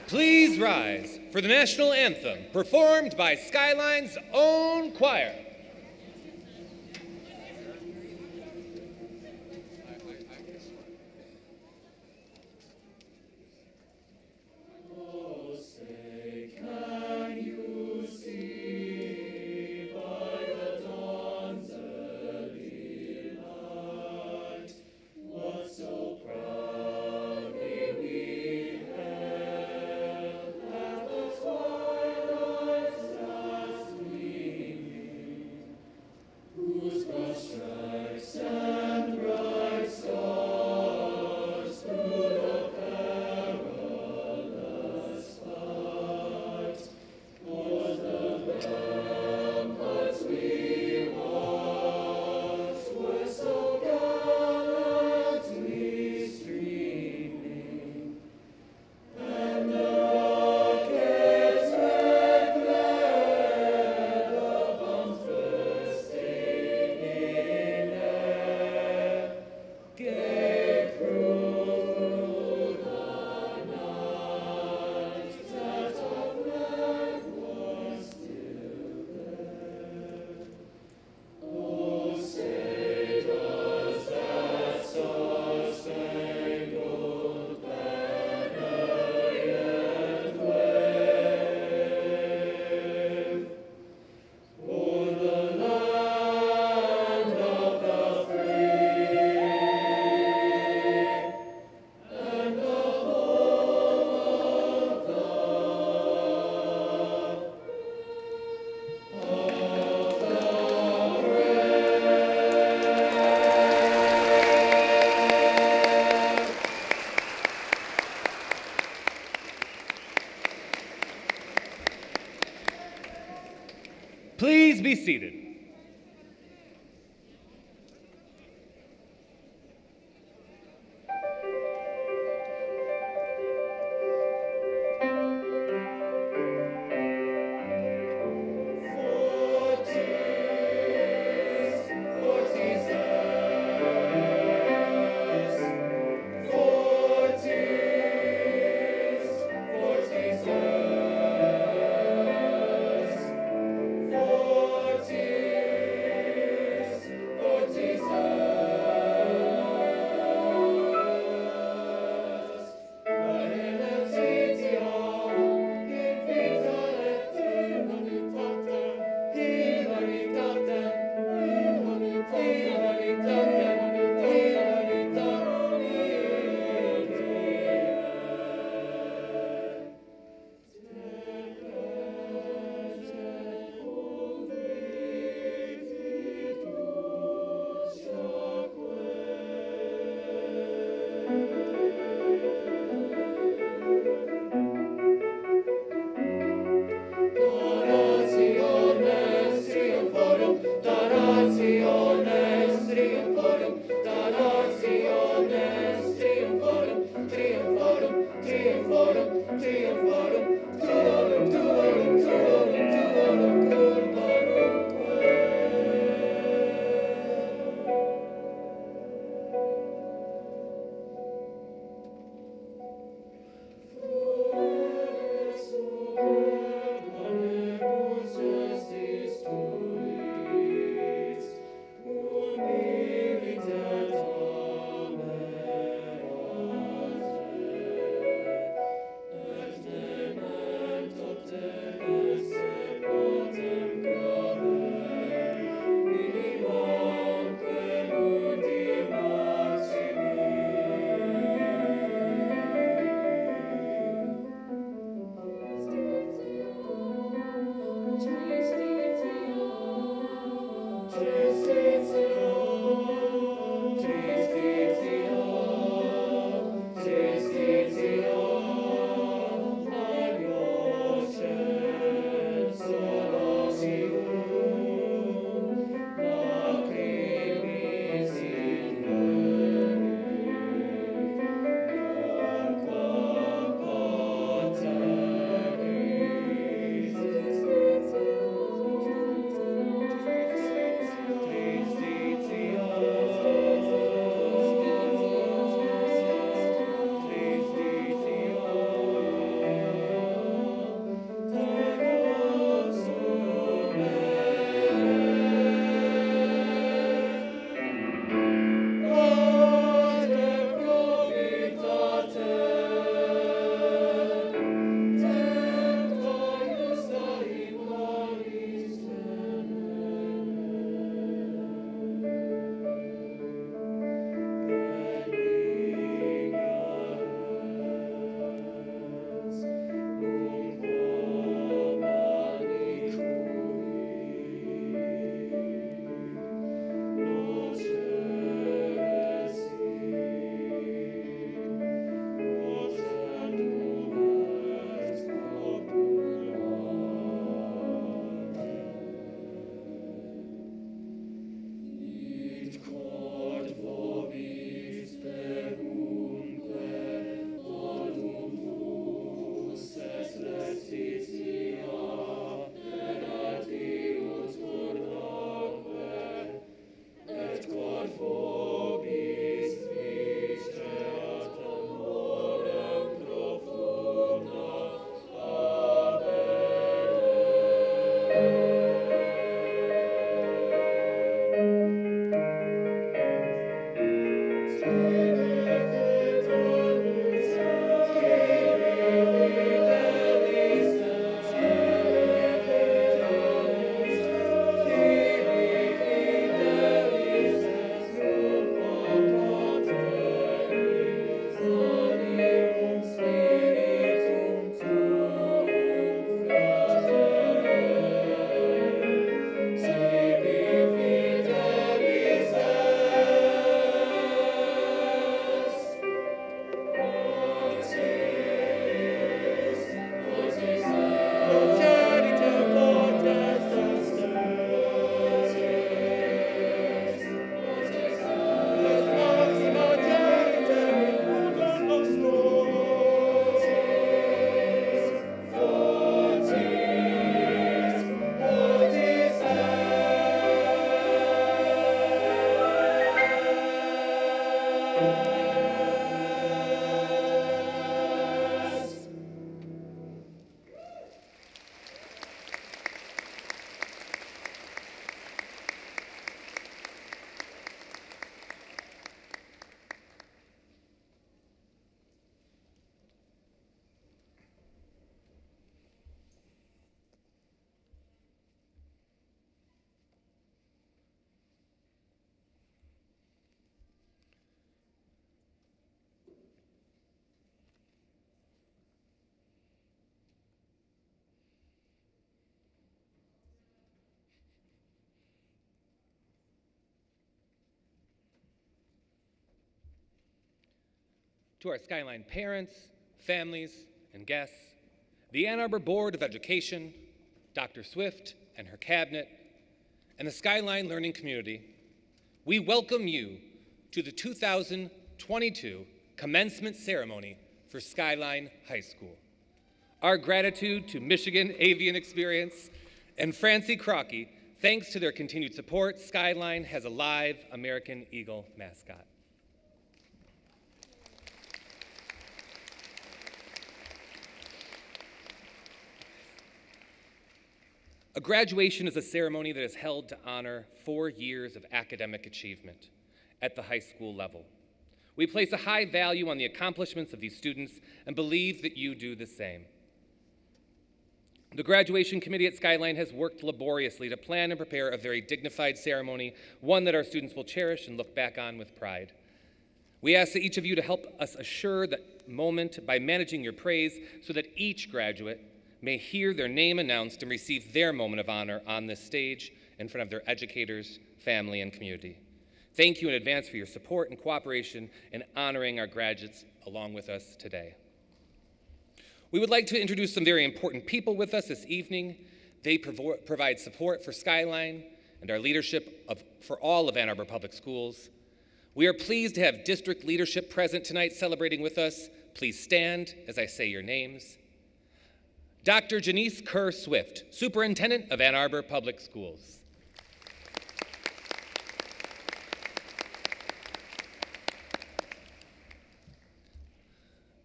Please rise for the national anthem performed by Skyline's own choir. Please be seated. Forties. to our Skyline parents, families, and guests, the Ann Arbor Board of Education, Dr. Swift and her cabinet, and the Skyline learning community, we welcome you to the 2022 commencement ceremony for Skyline High School. Our gratitude to Michigan Avian Experience and Francie Crockey. Thanks to their continued support, Skyline has a live American Eagle mascot. A graduation is a ceremony that is held to honor 4 years of academic achievement at the high school level. We place a high value on the accomplishments of these students and believe that you do the same. The graduation committee at Skyline has worked laboriously to plan and prepare a very dignified ceremony, one that our students will cherish and look back on with pride. We ask that each of you to help us assure that moment by managing your praise so that each graduate may hear their name announced and receive their moment of honor on this stage in front of their educators, family, and community. Thank you in advance for your support and cooperation in honoring our graduates along with us today. We would like to introduce some very important people with us this evening. They provide support for Skyline and our leadership for all of Ann Arbor Public Schools. We are pleased to have district leadership present tonight celebrating with us. Please stand as I say your names. Dr. Janice Kerr Swift, Superintendent of Ann Arbor Public Schools.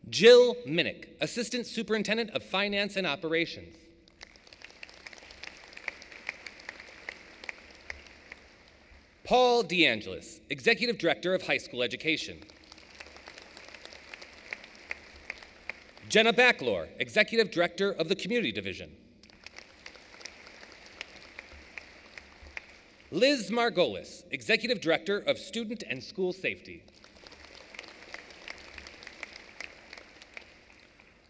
Jill Minnick, Assistant Superintendent of Finance and Operations. Paul DeAngelis, Executive Director of High School Education. Jenna Backlor, Executive Director of the Community Division. Liz Margolis, Executive Director of Student and School Safety.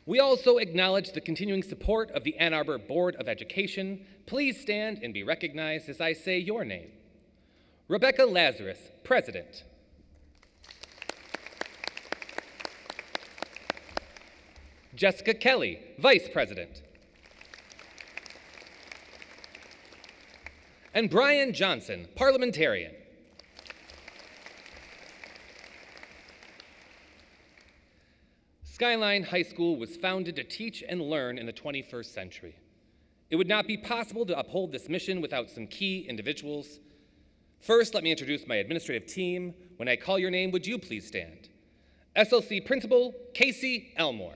We also acknowledge the continuing support of the Ann Arbor Board of Education. Please stand and be recognized as I say your name. Rebecca Lazarus, President. Jessica Kelly, Vice President. And Brian Johnson, Parliamentarian. Skyline High School was founded to teach and learn in the 21st century. It would not be possible to uphold this mission without some key individuals. First, let me introduce my administrative team. When I call your name, would you please stand? SLC Principal Casey Elmore.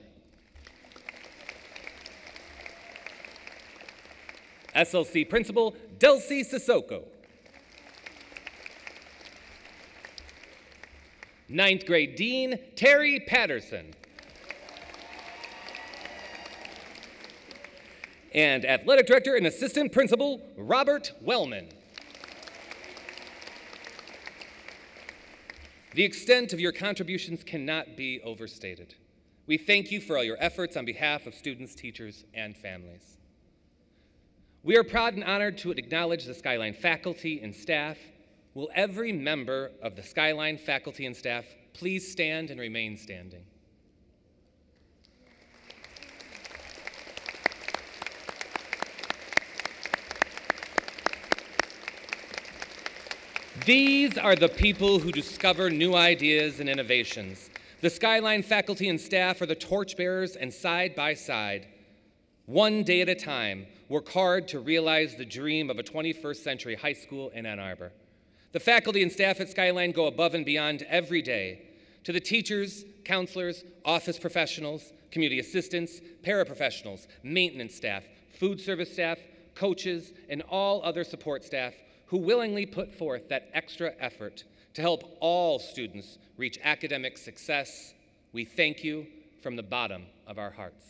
SLC Principal Delcy Sissoko. 9th grade Dean Terry Patterson. And Athletic Director and Assistant Principal Robert Wellman. The extent of your contributions cannot be overstated. We thank you for all your efforts on behalf of students, teachers, and families. We are proud and honored to acknowledge the Skyline faculty and staff. Will every member of the Skyline faculty and staff please stand and remain standing? These are the people who discover new ideas and innovations. The Skyline faculty and staff are the torchbearers, and side by side, one day at a time, work hard to realize the dream of a 21st century high school in Ann Arbor. The faculty and staff at Skyline go above and beyond every day. To the teachers, counselors, office professionals, community assistants, paraprofessionals, maintenance staff, food service staff, coaches, and all other support staff who willingly put forth that extra effort to help all students reach academic success, we thank you from the bottom of our hearts.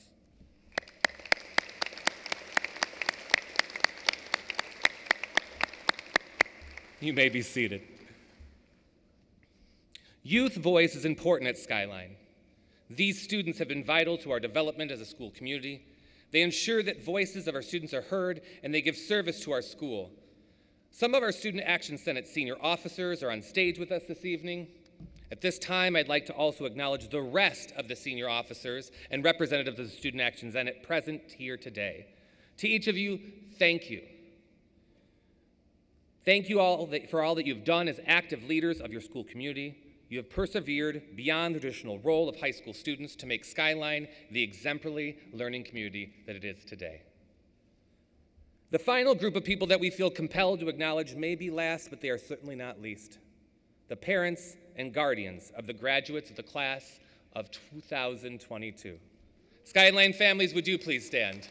You may be seated. Youth voice is important at Skyline. These students have been vital to our development as a school community. They ensure that voices of our students are heard, and they give service to our school. Some of our Student Action Senate senior officers are on stage with us this evening. At this time, I'd like to also acknowledge the rest of the senior officers and representatives of the Student Action Senate present here today. To each of you, thank you. Thank you all for all that you've done as active leaders of your school community. You have persevered beyond the traditional role of high school students to make Skyline the exemplary learning community that it is today. The final group of people that we feel compelled to acknowledge may be last, but they are certainly not least. The parents and guardians of the graduates of the class of 2022. Skyline families, would you please stand?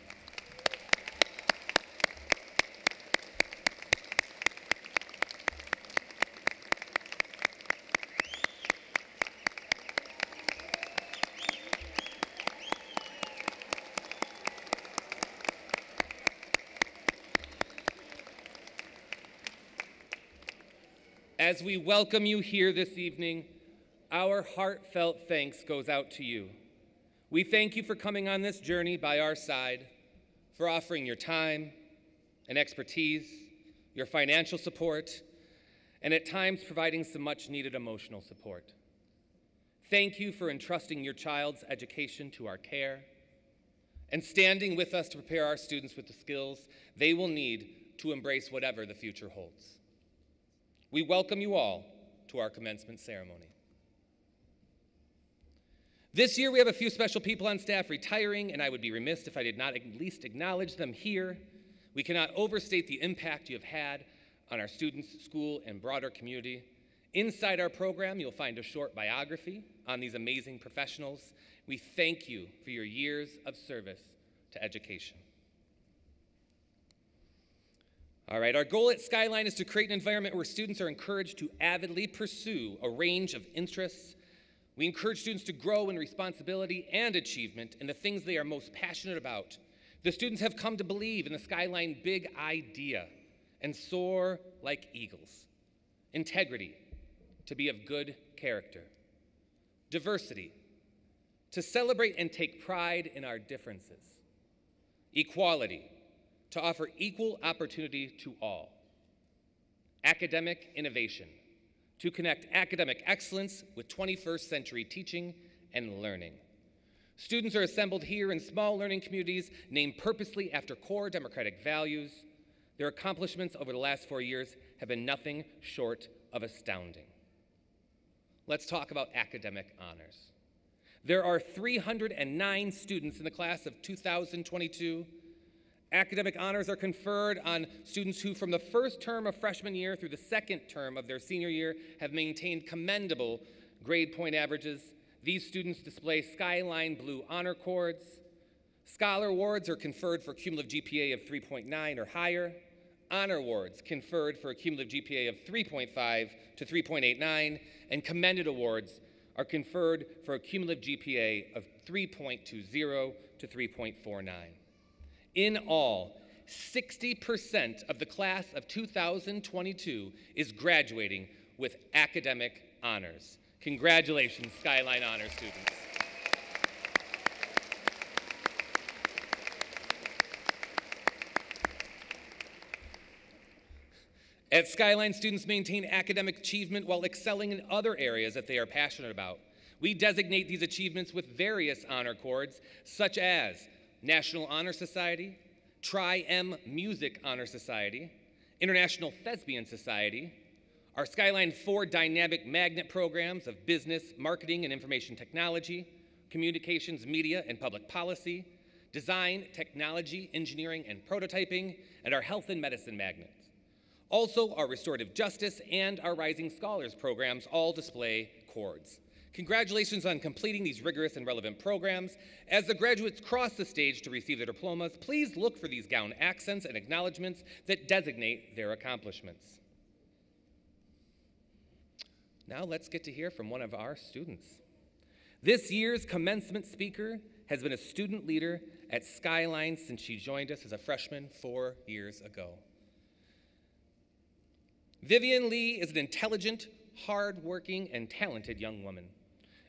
As we welcome you here this evening, our heartfelt thanks goes out to you. We thank you for coming on this journey by our side, for offering your time and expertise, your financial support, and at times providing some much-needed emotional support. Thank you for entrusting your child's education to our care and standing with us to prepare our students with the skills they will need to embrace whatever the future holds. We welcome you all to our commencement ceremony. This year we have a few special people on staff retiring, and I would be remiss if I did not at least acknowledge them here. We cannot overstate the impact you have had on our students, school, and broader community. Inside our program, you'll find a short biography on these amazing professionals. We thank you for your years of service to education. All right, our goal at Skyline is to create an environment where students are encouraged to avidly pursue a range of interests. We encourage students to grow in responsibility and achievement in the things they are most passionate about. The students have come to believe in the Skyline big idea and soar like eagles. Integrity, to be of good character. Diversity, to celebrate and take pride in our differences. Equality, to offer equal opportunity to all. Academic innovation, to connect academic excellence with 21st century teaching and learning. Students are assembled here in small learning communities named purposely after core democratic values. Their accomplishments over the last 4 years have been nothing short of astounding. Let's talk about academic honors. There are 309 students in the class of 2022. Academic honors are conferred on students who, from the first term of freshman year through the second term of their senior year, have maintained commendable grade point averages. These students display Skyline Blue Honor Cords. Scholar Awards are conferred for a cumulative GPA of 3.9 or higher. Honor Awards conferred for a cumulative GPA of 3.5 to 3.89, and Commended Awards are conferred for a cumulative GPA of 3.20 to 3.49. In all, 60% of the class of 2022 is graduating with academic honors. Congratulations, Skyline Honor students. At Skyline, students maintain academic achievement while excelling in other areas that they are passionate about. We designate these achievements with various honor cords, such as National Honor Society, Tri-M Music Honor Society, International Thespian Society, our Skyline 4 dynamic magnet programs of business, marketing, and information technology, communications, media, and public policy, design, technology, engineering, and prototyping, and our health and medicine magnets. Also, our restorative justice and our Rising Scholars programs all display cords. Congratulations on completing these rigorous and relevant programs. As the graduates cross the stage to receive their diplomas, please look for these gown accents and acknowledgments that designate their accomplishments. Now let's get to hear from one of our students. This year's commencement speaker has been a student leader at Skyline since she joined us as a freshman 4 years ago. Vivian Lee is an intelligent, hardworking, and talented young woman.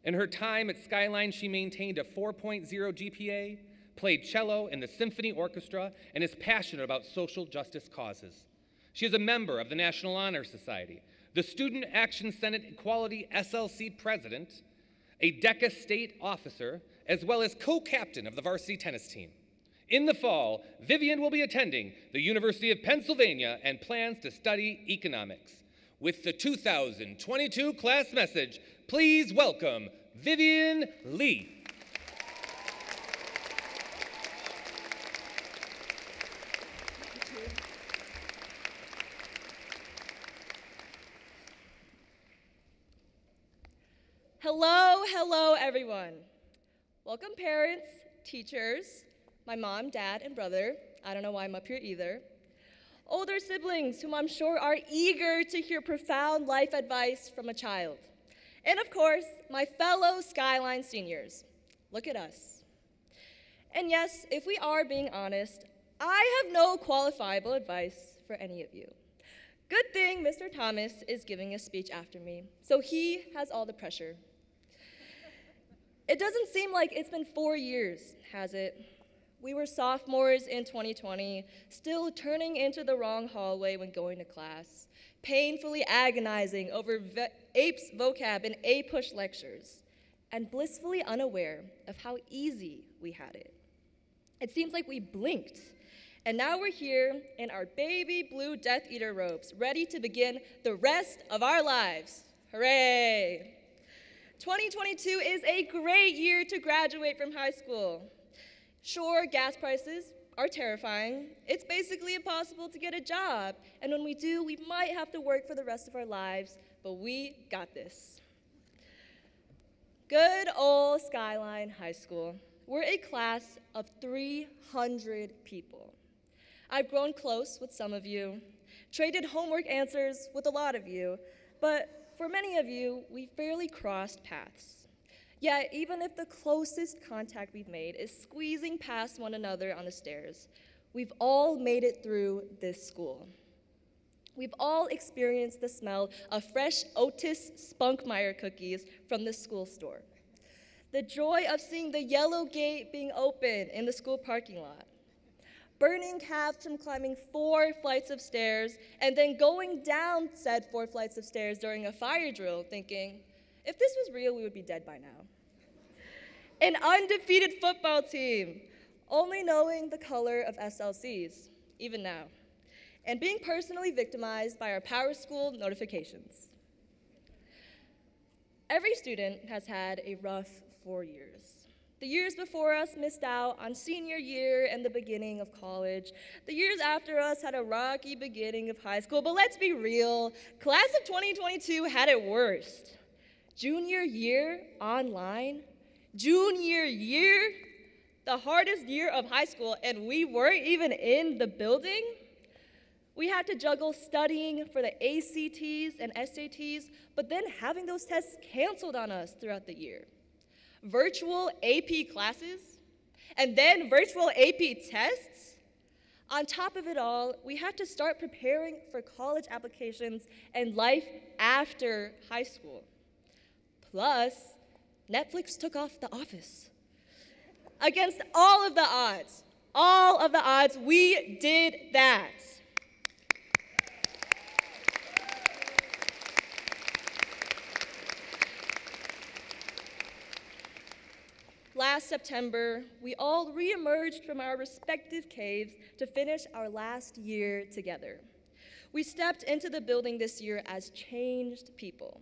In her time at Skyline, she maintained a 4.0 GPA, played cello in the symphony orchestra, and is passionate about social justice causes. She is a member of the National Honor Society. the Student Action Senate Equality SLC president, a DECA state officer, as well as co-captain of the varsity tennis team. In the fall, Vivian will be attending the University of Pennsylvania and plans to study economics. With the 2022 class message, please welcome Vivian Lee. Hello, everyone. Welcome, parents, teachers, my mom, dad, and brother. I don't know why I'm up here either. Older siblings, whom I'm sure are eager to hear profound life advice from a child. And of course, my fellow Skyline seniors. Look at us. And yes, if we are being honest, I have no qualifiable advice for any of you. Good thing Mr. Thomas is giving a speech after me, so he has all the pressure. It doesn't seem like it's been 4 years, has it? We were sophomores in 2020, still turning into the wrong hallway when going to class, painfully agonizing over APE's vocab and A-push lectures, and blissfully unaware of how easy we had it. It seems like we blinked, and now we're here in our baby blue Death Eater robes, ready to begin the rest of our lives. Hooray! 2022 is a great year to graduate from high school. Sure, gas prices are terrifying. It's basically impossible to get a job, and when we do, we might have to work for the rest of our lives, but we got this. Good old Skyline High School. We're a class of 300 people. I've grown close with some of you, traded homework answers with a lot of you, but for many of you, we barely crossed paths. Yet, even if the closest contact we've made is squeezing past one another on the stairs, we've all made it through this school. We've all experienced the smell of fresh Otis Spunkmeyer cookies from the school store, the joy of seeing the yellow gate being open in the school parking lot, burning calves from climbing 4 flights of stairs and then going down said 4 flights of stairs during a fire drill thinking, if this was real, we would be dead by now. An undefeated football team, only knowing the color of SLCs, even now, and being personally victimized by our Power School notifications. Every student has had a rough 4 years. The years before us missed out on senior year and the beginning of college. The years after us had a rocky beginning of high school, but let's be real, class of 2022 had it worst. Junior year online, junior year, the hardest year of high school, and we weren't even in the building. We had to juggle studying for the ACTs and SATs, but then having those tests canceled on us throughout the year. Virtual AP classes, and then virtual AP tests. On top of it all, we had to start preparing for college applications and life after high school. Plus, Netflix took off The Office. Against all of the odds, we did that. Last September, we all re-emerged from our respective caves to finish our last year together. We stepped into the building this year as changed people.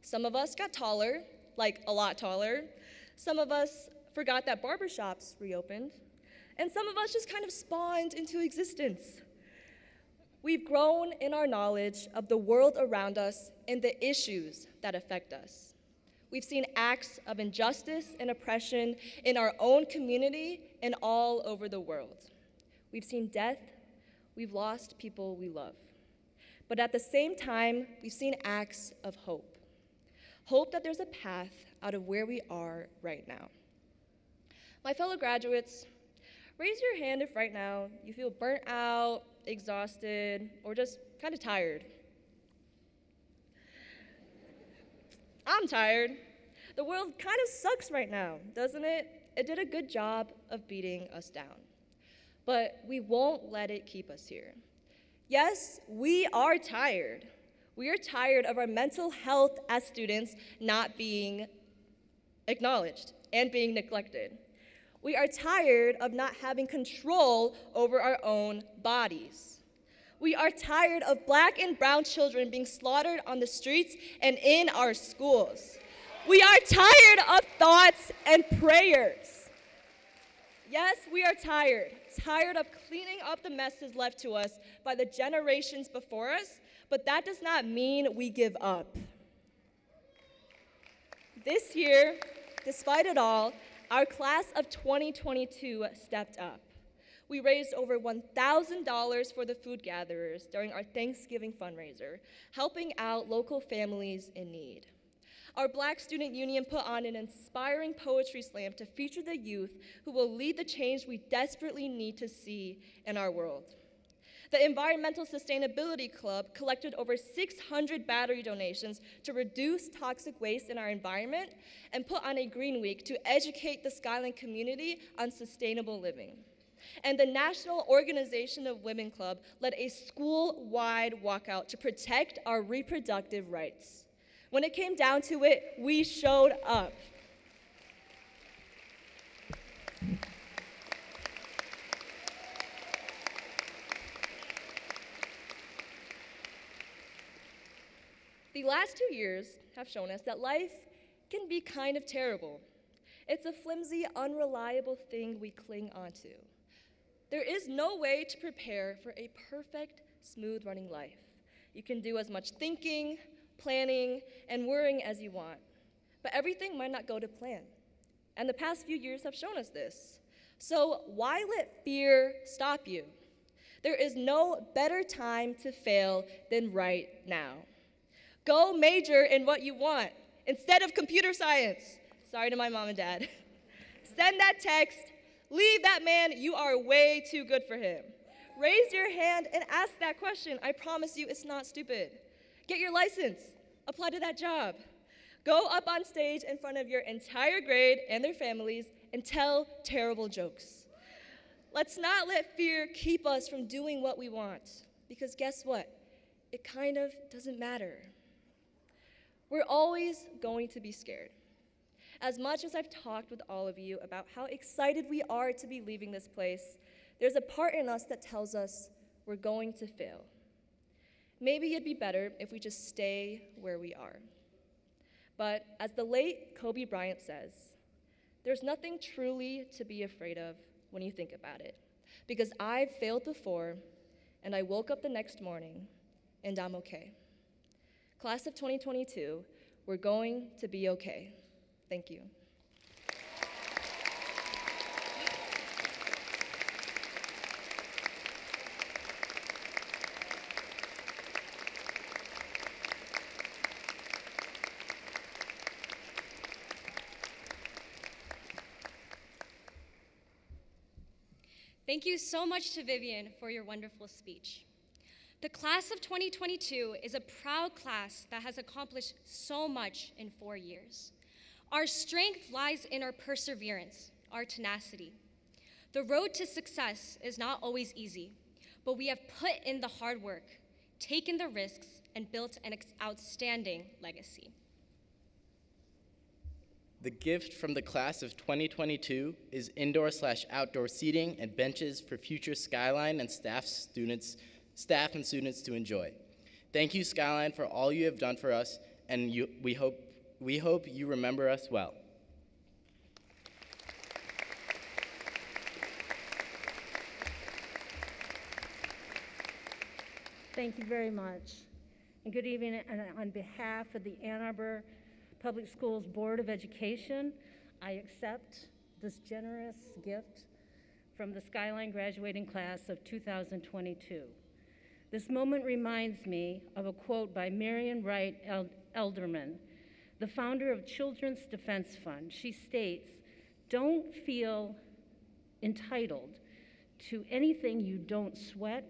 Some of us got taller, like a lot taller. Some of us forgot that barbershops reopened. And some of us just kind of spawned into existence. We've grown in our knowledge of the world around us and the issues that affect us. We've seen acts of injustice and oppression in our own community and all over the world. We've seen death. We've lost people we love. But at the same time, we've seen acts of hope. Hope that there's a path out of where we are right now. My fellow graduates, raise your hand if right now you feel burnt out, exhausted, or just kind of tired. I'm tired. The world kind of sucks right now, doesn't it? It did a good job of beating us down. But we won't let it keep us here. Yes, we are tired. We are tired of our mental health as students not being acknowledged and being neglected. We are tired of not having control over our own bodies. We are tired of Black and brown children being slaughtered on the streets and in our schools. We are tired of thoughts and prayers. Yes, we are tired of cleaning up the messes left to us by the generations before us, but that does not mean we give up. This year, despite it all, our class of 2022 stepped up. We raised over $1,000 for the food gatherers during our Thanksgiving fundraiser, helping out local families in need. Our Black Student Union put on an inspiring poetry slam to feature the youth who will lead the change we desperately need to see in our world. The Environmental Sustainability Club collected over 600 battery donations to reduce toxic waste in our environment and put on a Green Week to educate the Skyline community on sustainable living. And the National Organization of Women Club led a school-wide walkout to protect our reproductive rights. When it came down to it, we showed up. The last 2 years have shown us that life can be kind of terrible. It's a flimsy, unreliable thing we cling onto. There is no way to prepare for a perfect, smooth-running life. You can do as much thinking, planning, and worrying as you want, but everything might not go to plan. And the past few years have shown us this. So why let fear stop you? There is no better time to fail than right now. Go major in what you want instead of computer science. Sorry to my mom and dad. Send that text. Leave that man. You are way too good for him. Raise your hand and ask that question. I promise you it's not stupid. Get your license. Apply to that job. Go up on stage in front of your entire grade and their families and tell terrible jokes. Let's not let fear keep us from doing what we want, because guess what? It kind of doesn't matter. We're always going to be scared. As much as I've talked with all of you about how excited we are to be leaving this place, there's a part in us that tells us we're going to fail. Maybe it'd be better if we just stay where we are. But as the late Kobe Bryant says, there's nothing truly to be afraid of when you think about it, because I've failed before, and I woke up the next morning, and I'm okay. Class of 2022, we're going to be okay. Thank you. Thank you so much to Vivian for your wonderful speech. The class of 2022 is a proud class that has accomplished so much in 4 years. Our strength lies in our perseverance, our tenacity. The road to success is not always easy, but we have put in the hard work, taken the risks, and built an outstanding legacy. The gift from the class of 2022 is indoor/outdoor seating and benches for future Skyline and staff and students to enjoy. Thank you, Skyline, for all you have done for us, and we hope you remember us well. Thank you very much. And good evening. And on behalf of the Ann Arbor Public Schools Board of Education, I accept this generous gift from the Skyline graduating class of 2022. This moment reminds me of a quote by Marian Wright Elderman, the founder of Children's Defense Fund. She states, "Don't feel entitled to anything you don't sweat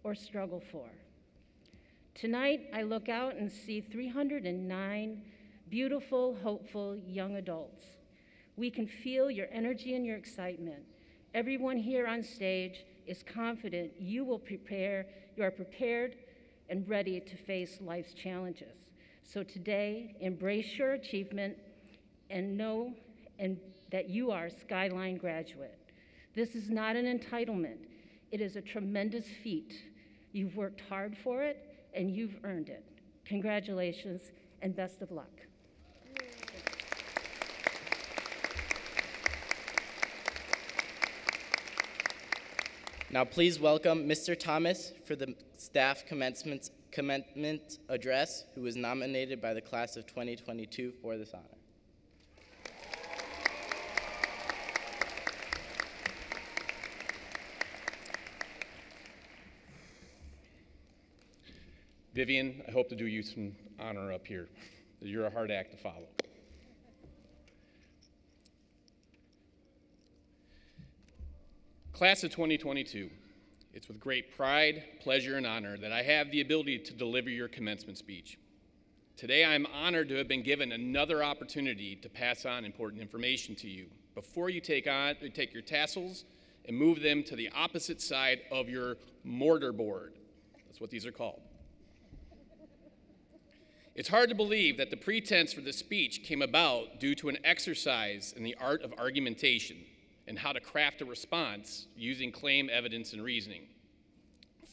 or struggle for." Tonight, I look out and see 309 beautiful, hopeful young adults. We can feel your energy and your excitement. Everyone here on stage is confident you are prepared and ready to face life's challenges. So today, embrace your achievement and know that you are a Skyline graduate. This is not an entitlement. It is a tremendous feat. You've worked hard for it, and you've earned it. Congratulations, and best of luck. Now please welcome Mr. Thomas for the staff commencement address, who was nominated by the class of 2022 for this honor. Vivian, I hope to do you some honor up here. You're a hard act to follow. Class of 2022, it's with great pride, pleasure, and honor that I have the ability to deliver your commencement speech. Today, I'm honored to have been given another opportunity to pass on important information to you before you take your tassels and move them to the opposite side of your mortar board. That's what these are called. It's hard to believe that the pretense for this speech came about due to an exercise in the art of argumentation and how to craft a response using claim, evidence, and reasoning.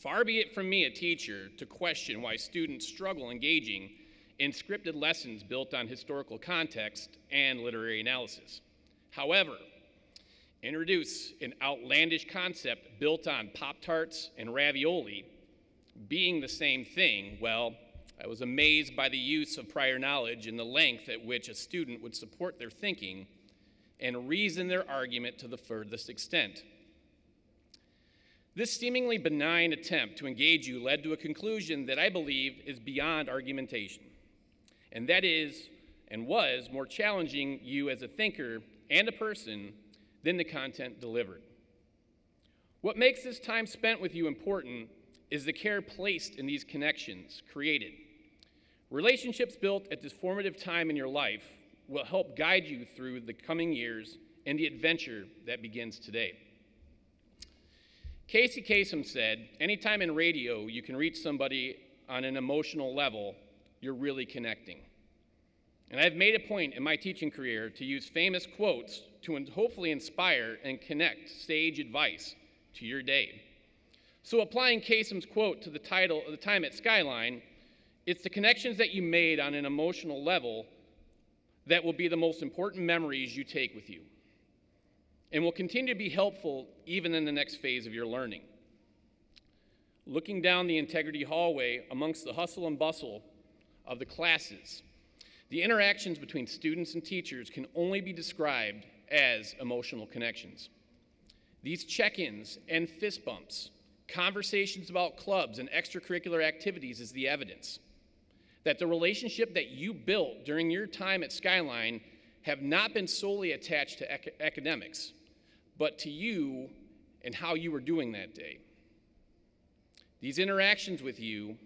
Far be it from me, a teacher, to question why students struggle engaging in scripted lessons built on historical context and literary analysis. However, introduce an outlandish concept built on Pop-Tarts and ravioli being the same thing, well, I was amazed by the use of prior knowledge and the length at which a student would support their thinking and reason their argument to the furthest extent. This seemingly benign attempt to engage you led to a conclusion that I believe is beyond argumentation, and that is, and was, more challenging you as a thinker and a person than the content delivered. What makes this time spent with you important is the care placed in these connections created. Relationships built at this formative time in your life will help guide you through the coming years and the adventure that begins today. Casey Kasem said, anytime in radio you can reach somebody on an emotional level, you're really connecting. And I've made a point in my teaching career to use famous quotes to hopefully inspire and connect sage advice to your day. So applying Kasem's quote to the title of the time at Skyline, it's the connections that you made on an emotional level that will be the most important memories you take with you and will continue to be helpful even in the next phase of your learning. Looking down the integrity hallway amongst the hustle and bustle of the classes, the interactions between students and teachers can only be described as emotional connections. These check-ins and fist bumps, conversations about clubs and extracurricular activities is the evidence that the relationship that you built during your time at Skyline have not been solely attached to academics, but to you and how you were doing that day. These interactions with you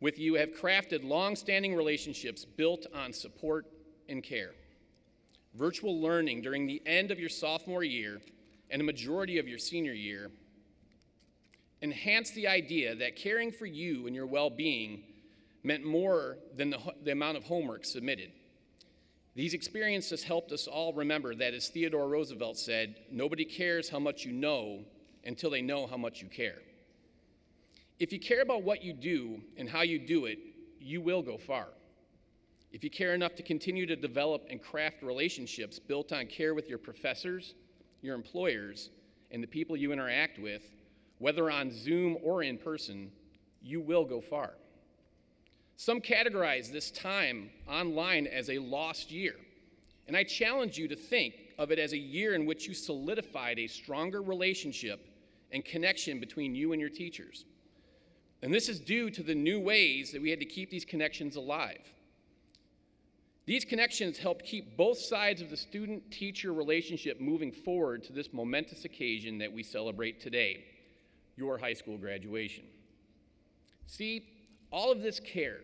have crafted long-standing relationships built on support and care. Virtual learning during the end of your sophomore year and a majority of your senior year enhance the idea that caring for you and your well-being meant more than the amount of homework submitted. These experiences helped us all remember that, as Theodore Roosevelt said, nobody cares how much you know until they know how much you care. If you care about what you do and how you do it, you will go far. If you care enough to continue to develop and craft relationships built on care with your professors, your employers, and the people you interact with, whether on Zoom or in person, you will go far. Some categorize this time online as a lost year, and I challenge you to think of it as a year in which you solidified a stronger relationship and connection between you and your teachers. And this is due to the new ways that we had to keep these connections alive. These connections helped keep both sides of the student-teacher relationship moving forward to this momentous occasion that we celebrate today, your high school graduation. See, all of this care,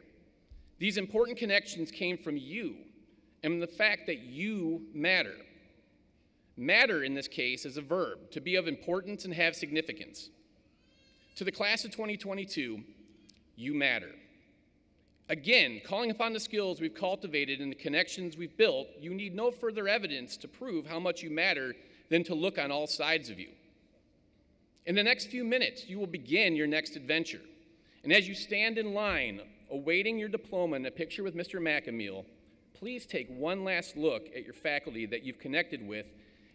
these important connections came from you and the fact that you matter. Matter in this case is a verb, to be of importance and have significance. To the class of 2022, you matter. Again, calling upon the skills we've cultivated and the connections we've built, you need no further evidence to prove how much you matter than to look on all sides of you. In the next few minutes, you will begin your next adventure. And as you stand in line, awaiting your diploma in a picture with Mr. McAmeal, please take one last look at your faculty that you've connected with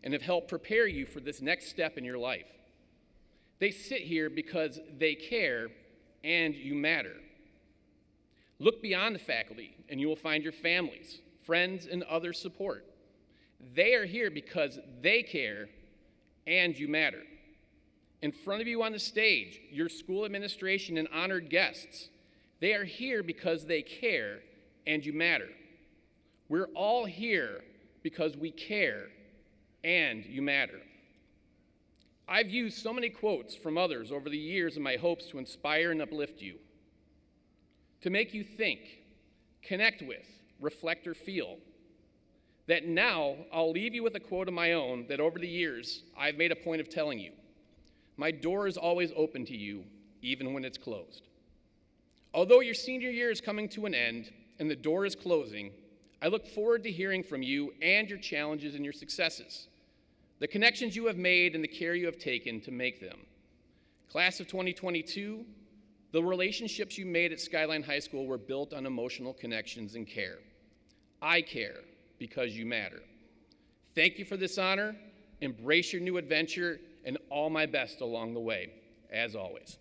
and have helped prepare you for this next step in your life. They sit here because they care and you matter. Look beyond the faculty and you will find your families, friends, and other support. They are here because they care and you matter. In front of you on the stage, your school administration and honored guests, they are here because they care and you matter. We're all here because we care and you matter. I've used so many quotes from others over the years in my hopes to inspire and uplift you, to make you think, connect with, reflect, or feel, that now I'll leave you with a quote of my own that over the years I've made a point of telling you. My door is always open to you, even when it's closed. Although your senior year is coming to an end and the door is closing, I look forward to hearing from you and your challenges and your successes, the connections you have made and the care you have taken to make them. Class of 2022, the relationships you made at Skyline High School were built on emotional connections and care. I care because you matter. Thank you for this honor. Embrace your new adventure, and all my best along the way, as always.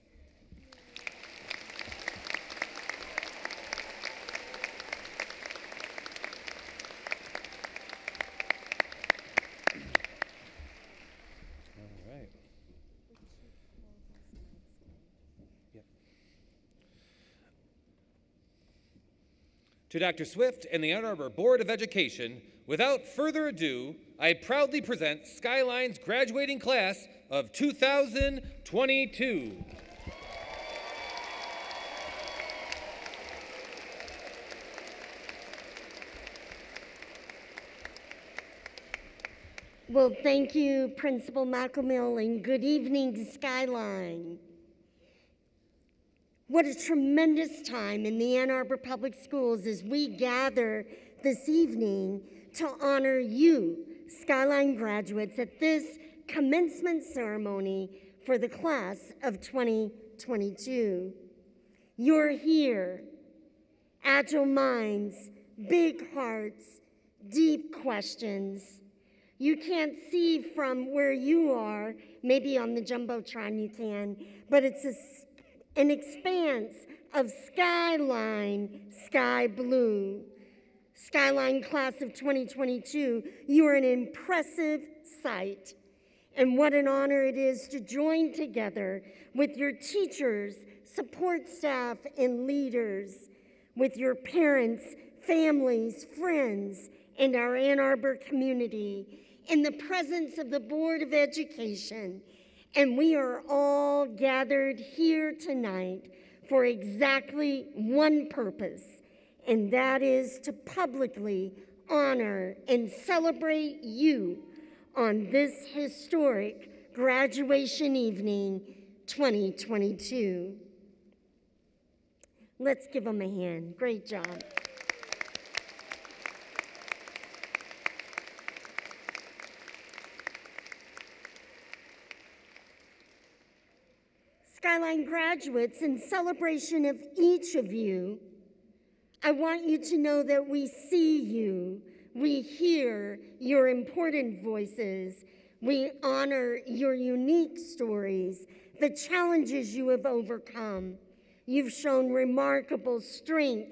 All right. Yep. To Dr. Swift and the Ann Arbor Board of Education, without further ado, I proudly present Skyline's graduating class of 2022. Well, thank you, Principal McAmill, and good evening to Skyline. What a tremendous time in the Ann Arbor Public Schools as we gather this evening to honor you, Skyline graduates, at this commencement ceremony for the class of 2022. You're here, agile minds, big hearts, deep questions. You can't see from where you are, maybe on the Jumbotron you can, but it's an expanse of skyline, sky blue. Skyline class of 2022, you are an impressive sight. And what an honor it is to join together with your teachers, support staff, and leaders, with your parents, families, friends, and our Ann Arbor community, in the presence of the Board of Education. And we are all gathered here tonight for exactly one purpose, and that is to publicly honor and celebrate you on this historic graduation evening 2022. Let's give them a hand. Great job. Skyline graduates, in celebration of each of you, I want you to know that we see you, we hear your important voices, we honor your unique stories, the challenges you have overcome. You've shown remarkable strength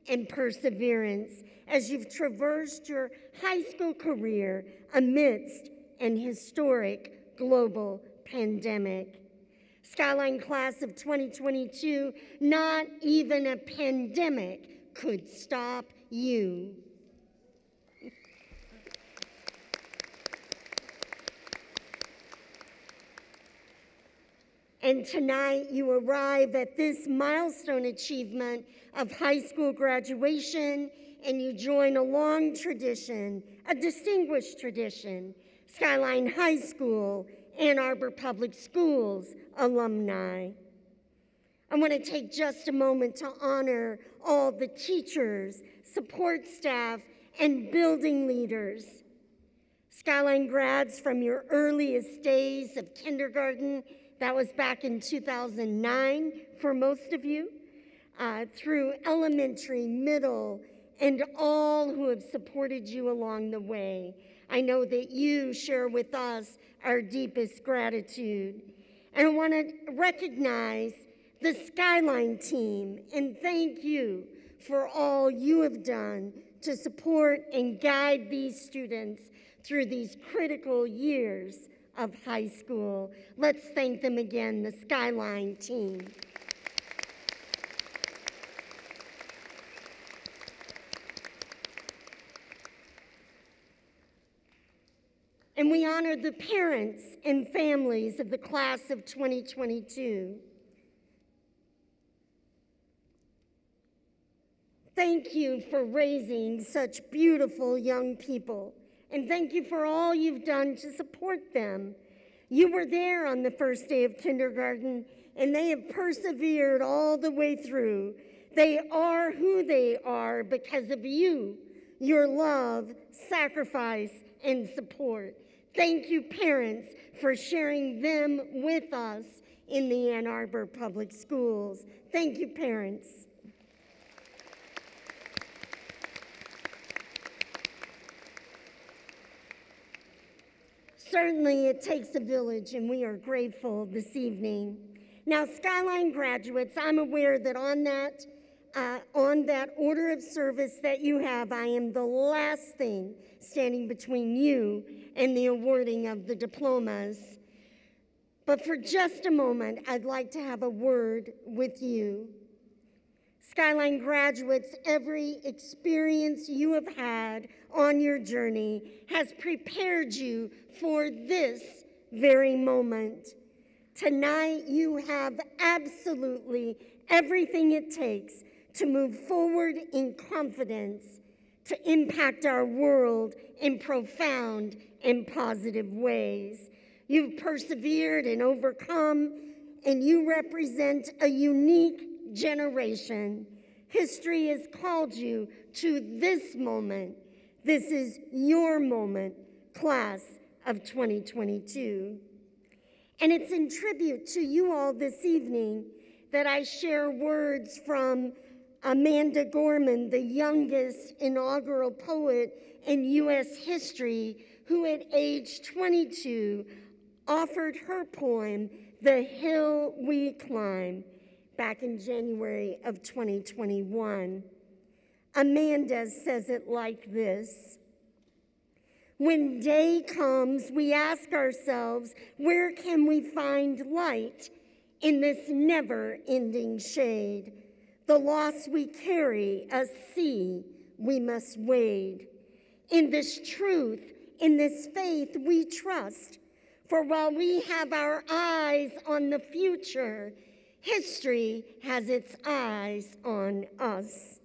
and perseverance as you've traversed your high school career amidst an historic global pandemic. Skyline class of 2022, not even a pandemic could stop you. And tonight you arrive at this milestone achievement of high school graduation, and you join a long tradition, a distinguished tradition, Skyline High School, Ann Arbor Public Schools alumni. I want to take just a moment to honor all the teachers, support staff, and building leaders. Skyline grads from your earliest days of kindergarten, that was back in 2009 for most of you, through elementary, middle, and all who have supported you along the way. I know that you share with us our deepest gratitude. And I want to recognize the Skyline team and thank you for all you have done to support and guide these students through these critical years of high school. Let's thank them again, the Skyline team. And we honor the parents and families of the class of 2022. Thank you for raising such beautiful young people, and thank you for all you've done to support them. You were there on the first day of kindergarten, and they have persevered all the way through. They are who they are because of you, your love, sacrifice, and support. Thank you, parents, for sharing them with us in the Ann Arbor Public Schools. Thank you, parents. Certainly, it takes a village, and we are grateful this evening. Now, Skyline graduates, I'm aware that on that order of service that you have, I am the last thing standing between you and the awarding of the diplomas. But for just a moment, I'd like to have a word with you. Skyline graduates, every experience you have had on your journey has prepared you for this very moment. Tonight, you have absolutely everything it takes to move forward in confidence, to impact our world in profound and positive ways. You've persevered and overcome, and you represent a unique generation. History has called you to this moment. This is your moment, class of 2022. And it's in tribute to you all this evening that I share words from Amanda Gorman, the youngest inaugural poet in U.S. history, who at age 22 offered her poem, The Hill We Climb, back in January of 2021. Amanda says it like this: when day comes, we ask ourselves, where can we find light in this never-ending shade? The loss we carry, a sea we must wade. In this truth, in this faith we trust, for while we have our eyes on the future, history has its eyes on us.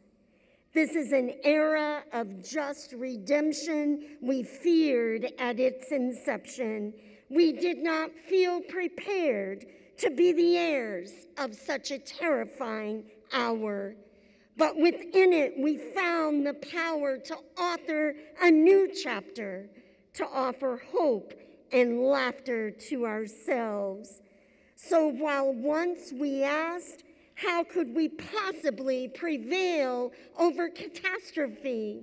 This is an era of just redemption we feared at its inception. We did not feel prepared to be the heirs of such a terrifying hour. But within it, we found the power to author a new chapter, to offer hope and laughter to ourselves. So while once we asked, how could we possibly prevail over catastrophe?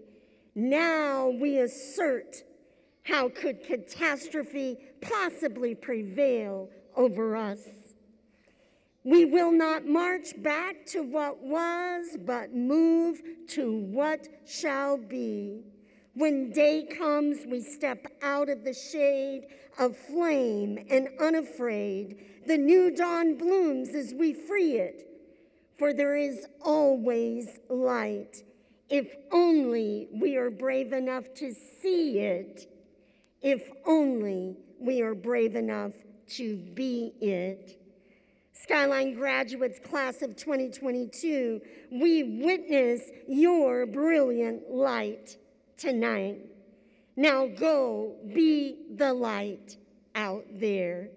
Now we assert, how could catastrophe possibly prevail over us? We will not march back to what was, but move to what shall be. When day comes, we step out of the shade of flame and unafraid. The new dawn blooms as we free it, for there is always light. If only we are brave enough to see it. If only we are brave enough to be it. Skyline graduates, class of 2022, we witness your brilliant light tonight. Now go be the light out there.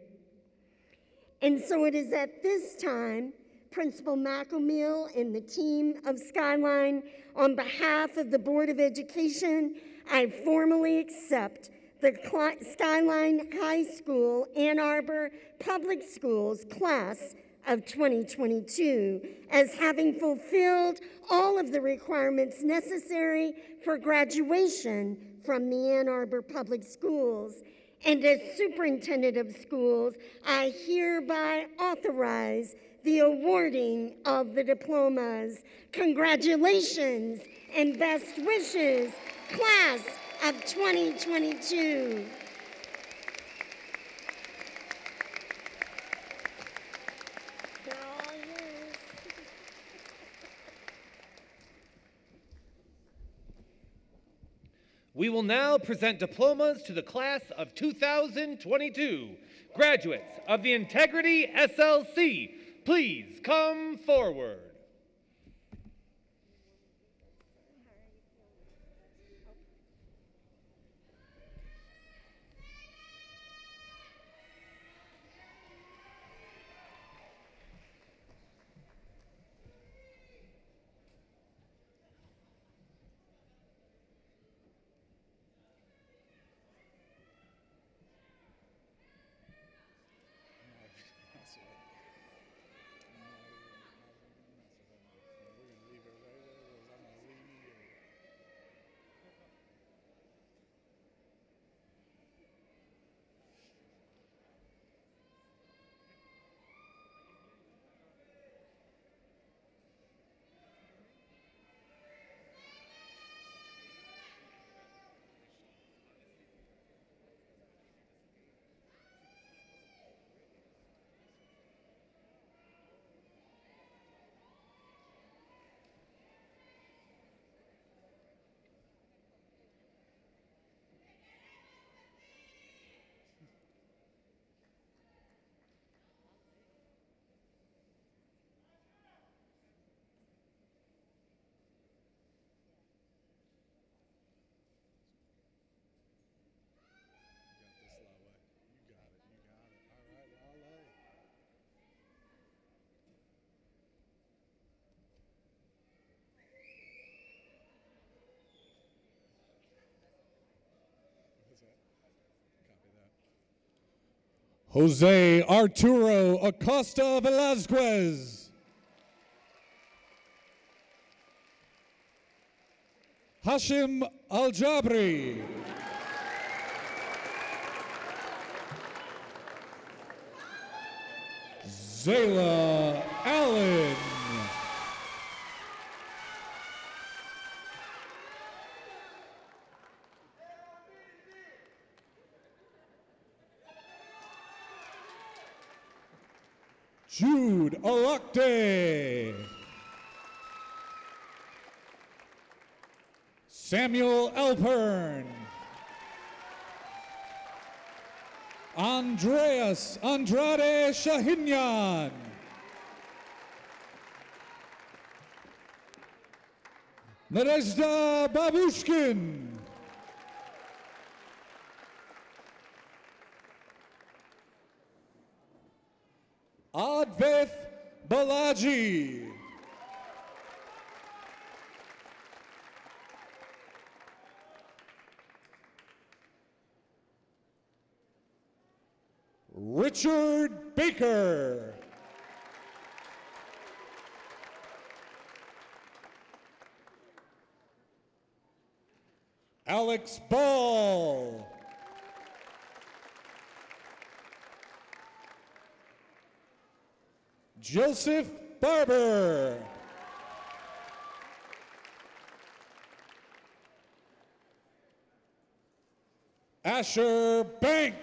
And so it is at this time Principal McElmeal and the team of Skyline, on behalf of the Board of Education, I formally accept the Skyline High School Ann Arbor Public Schools class of 2022 as having fulfilled all of the requirements necessary for graduation from the Ann Arbor Public Schools. And as superintendent of schools, I hereby authorize the awarding of the diplomas. Congratulations and best wishes, class of 2022. They're all yours. We will now present diplomas to the class of 2022. Graduates of the Integrity SLC, please come forward. Jose Arturo Acosta Velazquez. Hashim Al-Jabri. Zayla Allen. Jude Alakte. Samuel Alpern. Andreas Andrade Shahinyan. Nadezhda Babushkin. Adveth Balaji. Richard Baker. Alex Ball. Joseph Barber. Asher Bank.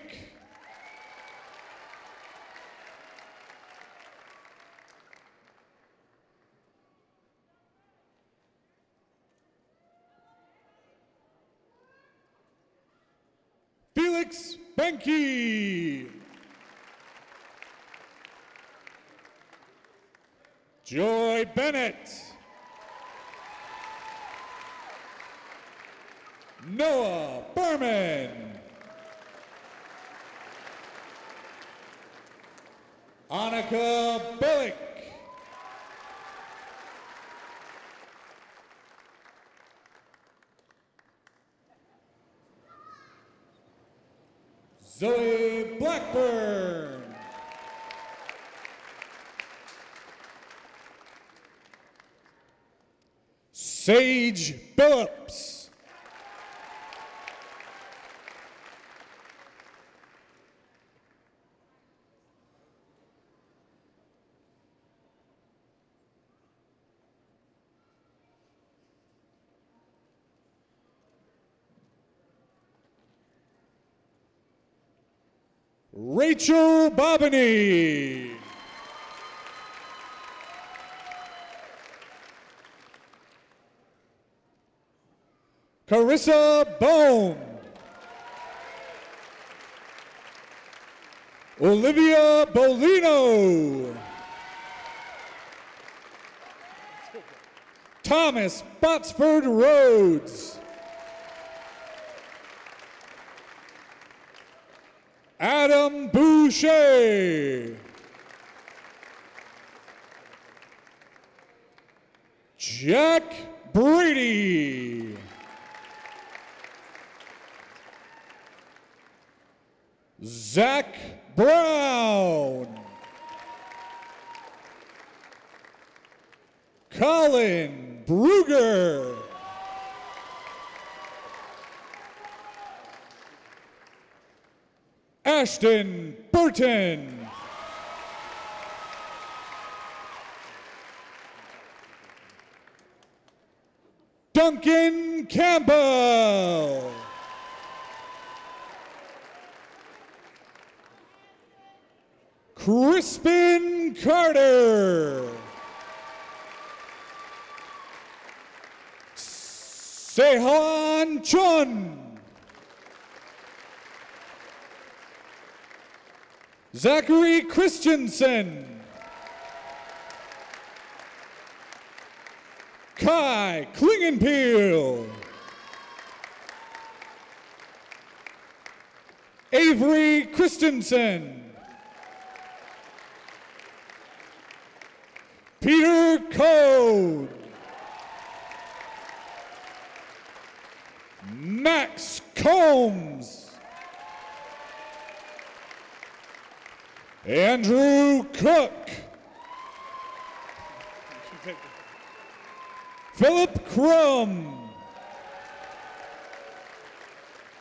Felix Benke. Joy Bennett. Noah Berman. Annika Billick. Zoe Blackburn. Sage Phillips. Rachel Bobany. Carissa Bone. Olivia Bolino. Thomas Botsford Rhodes. Adam Boucher. Jack Brady. Zach Brown. Colin Bruger. Ashton Burton. Duncan Campbell. Crispin Carter. Sehan Chun. Zachary Christensen. Kai Klingenpeel. Avery Christensen. Peter Code. Max Combs. Andrew Cook. Philip Crum.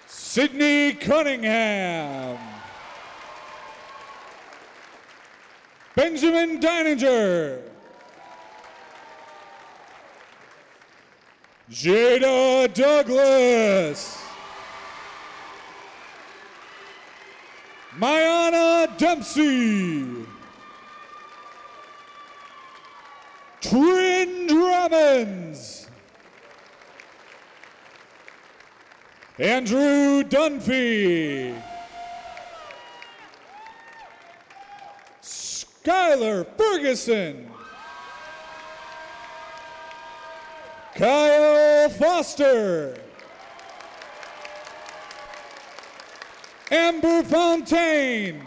Sydney Cunningham. Benjamin Deininger. Jada Douglas. Mayana Dempsey. Trin Drummonds. Andrew Dunphy. Skylar Ferguson. Kyle Foster. Amber Fontaine.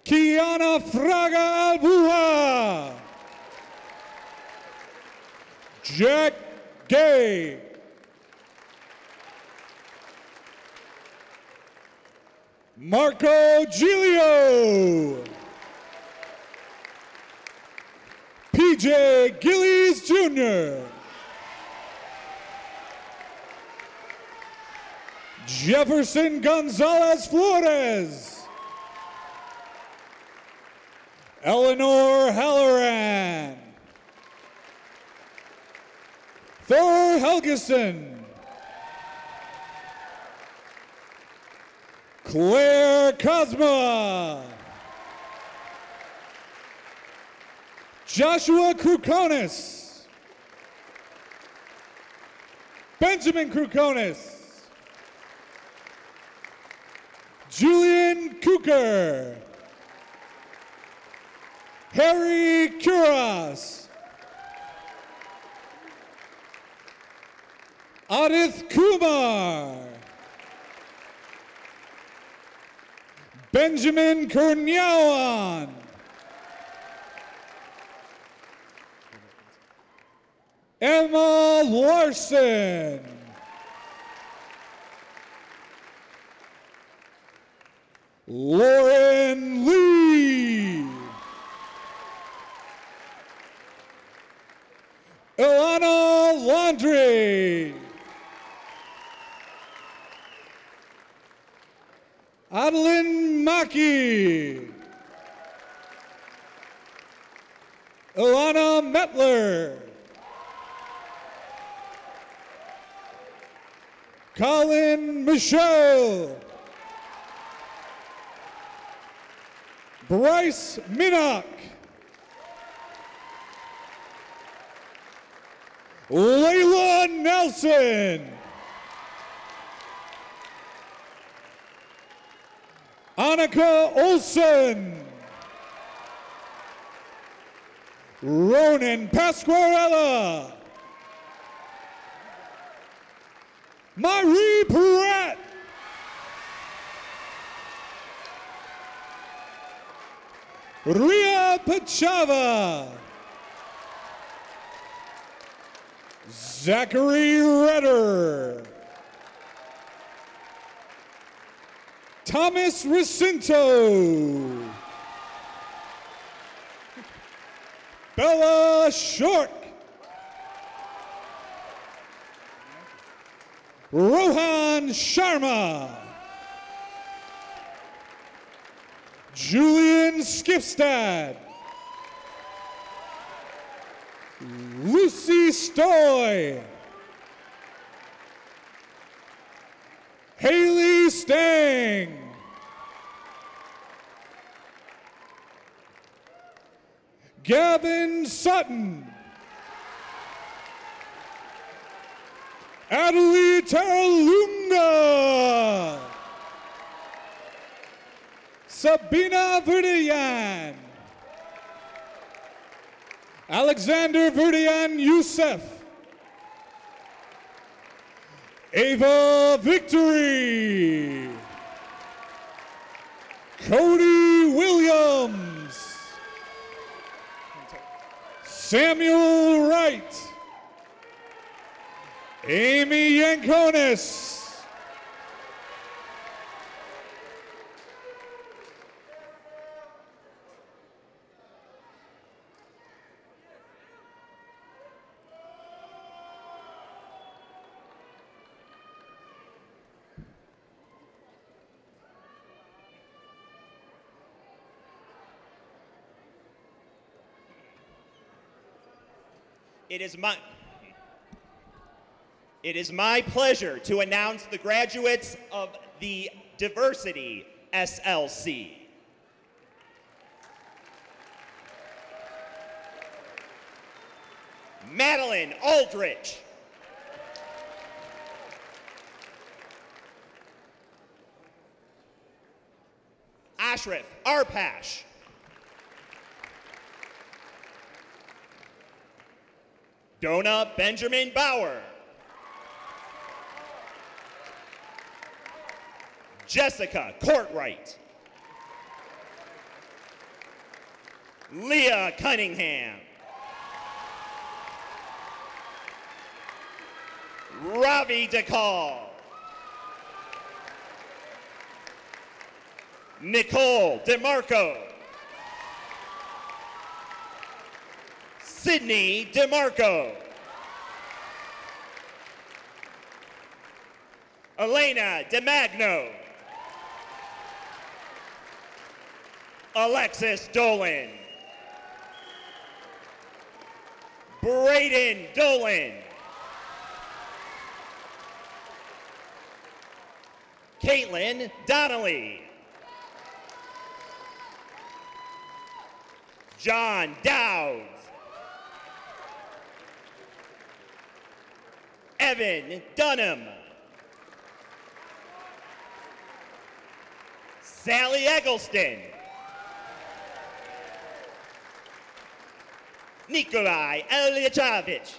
Kiana Fraga Albuja. Jack Gay. Marco Giglio. PJ Gillies Jr. Jefferson Gonzalez Flores. Eleanor Halloran. Thor Helgeson. Claire Cosma. Joshua Krukonis. Benjamin Krukonis. Julian Cooker. Harry Kuras. Adith Kumar. Benjamin Kurnyawan. Emma Larson. Lauren Lee. Ilana Laundrie. Adeline Maki. Ilana Metler. Colin Michaud. Bryce Minnock. Layla Nelson. Annika Olson. Ronan Pasquarella. Marie Perrette. Ria Pachava. Zachary Redder. Thomas Recinto. Bella Short. Rohan Sharma. Julian Skifstad. Lucy Stoy. Haley Stang. Gavin Sutton. Adelie Terlunga. Sabina Verdian. Alexander Verdian Youssef. Ava Victory. Cody Williams. Samuel Wright. Amy Yankonis. It is my pleasure to announce the graduates of the Diversity SLC. Madeline Aldrich. Ashraf Arpash. Donna Benjamin Bauer. Jessica Courtwright. Leah Cunningham. Ravi DeCall. Nicole DeMarco. Sydney DeMarco. Elena DeMagno. Alexis Dolan. Braden Dolan. Caitlin Donnelly. John Dowds. Evan Dunham. Sally Eggleston. Nikolai Ilyachovich.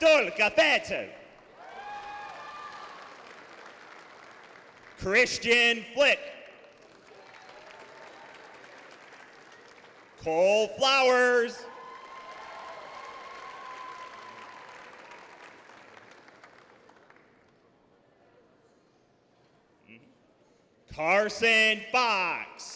Dolka Fetzer. Christian Flick. Cole Flowers. Carson Fox.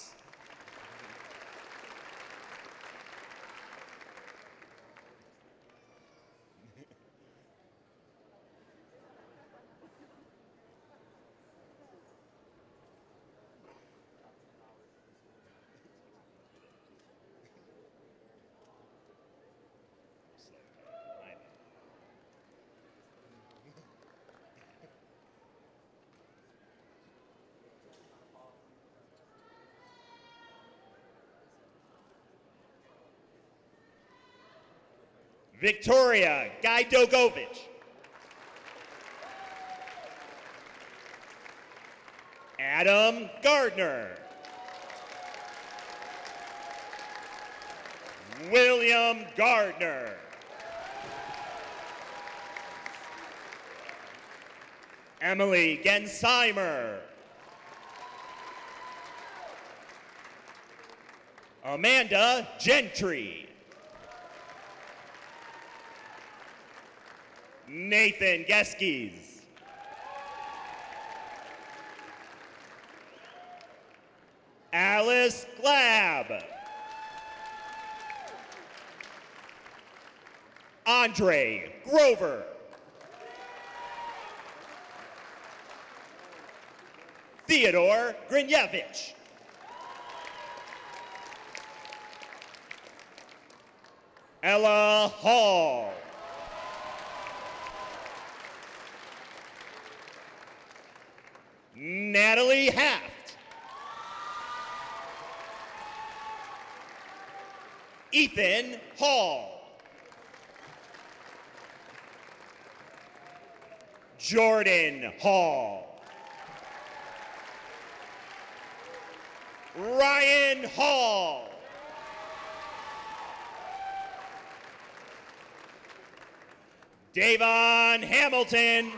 Victoria Gajdogovic. Adam Gardner. William Gardner. Emily Gensheimer. Amanda Gentry. Nathan Geskes. Alice Glab. Andre Grover. Theodore Grinevich. Ella Hall. Natalie Haft. Ethan Hall. Jordan Hall. Ryan Hall. Davon Hamilton.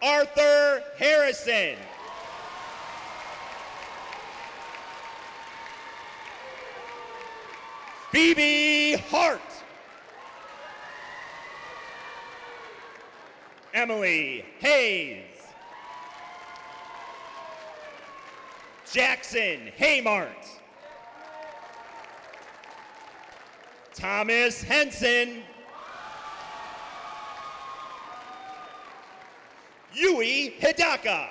Arthur Harrison. Phoebe Hart. Emily Hayes. Jackson Haymart. Thomas Henson. Yui Hidaka.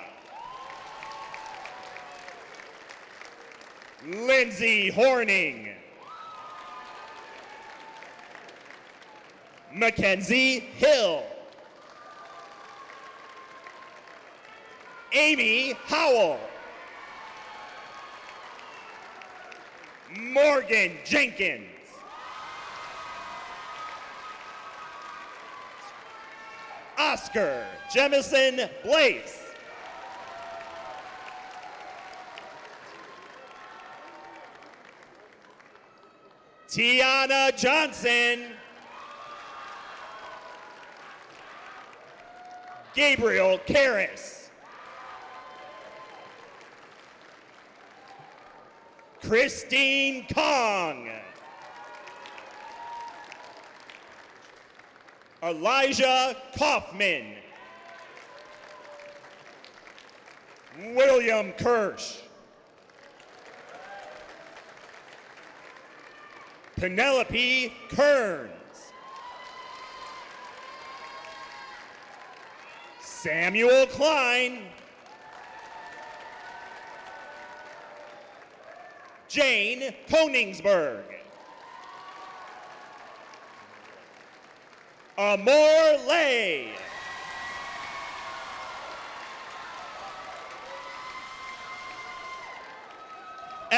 Lindsay Horning. Mackenzie Hill. Amy Howell. Morgan Jenkins. Oscar Jemison Blaze. Tiana Johnson. Gabriel Karras. Christine Kong. Elijah Kaufman. William Kirsch. Penelope Kearns. Samuel Klein. Jane Koningsberg. Amor Lay.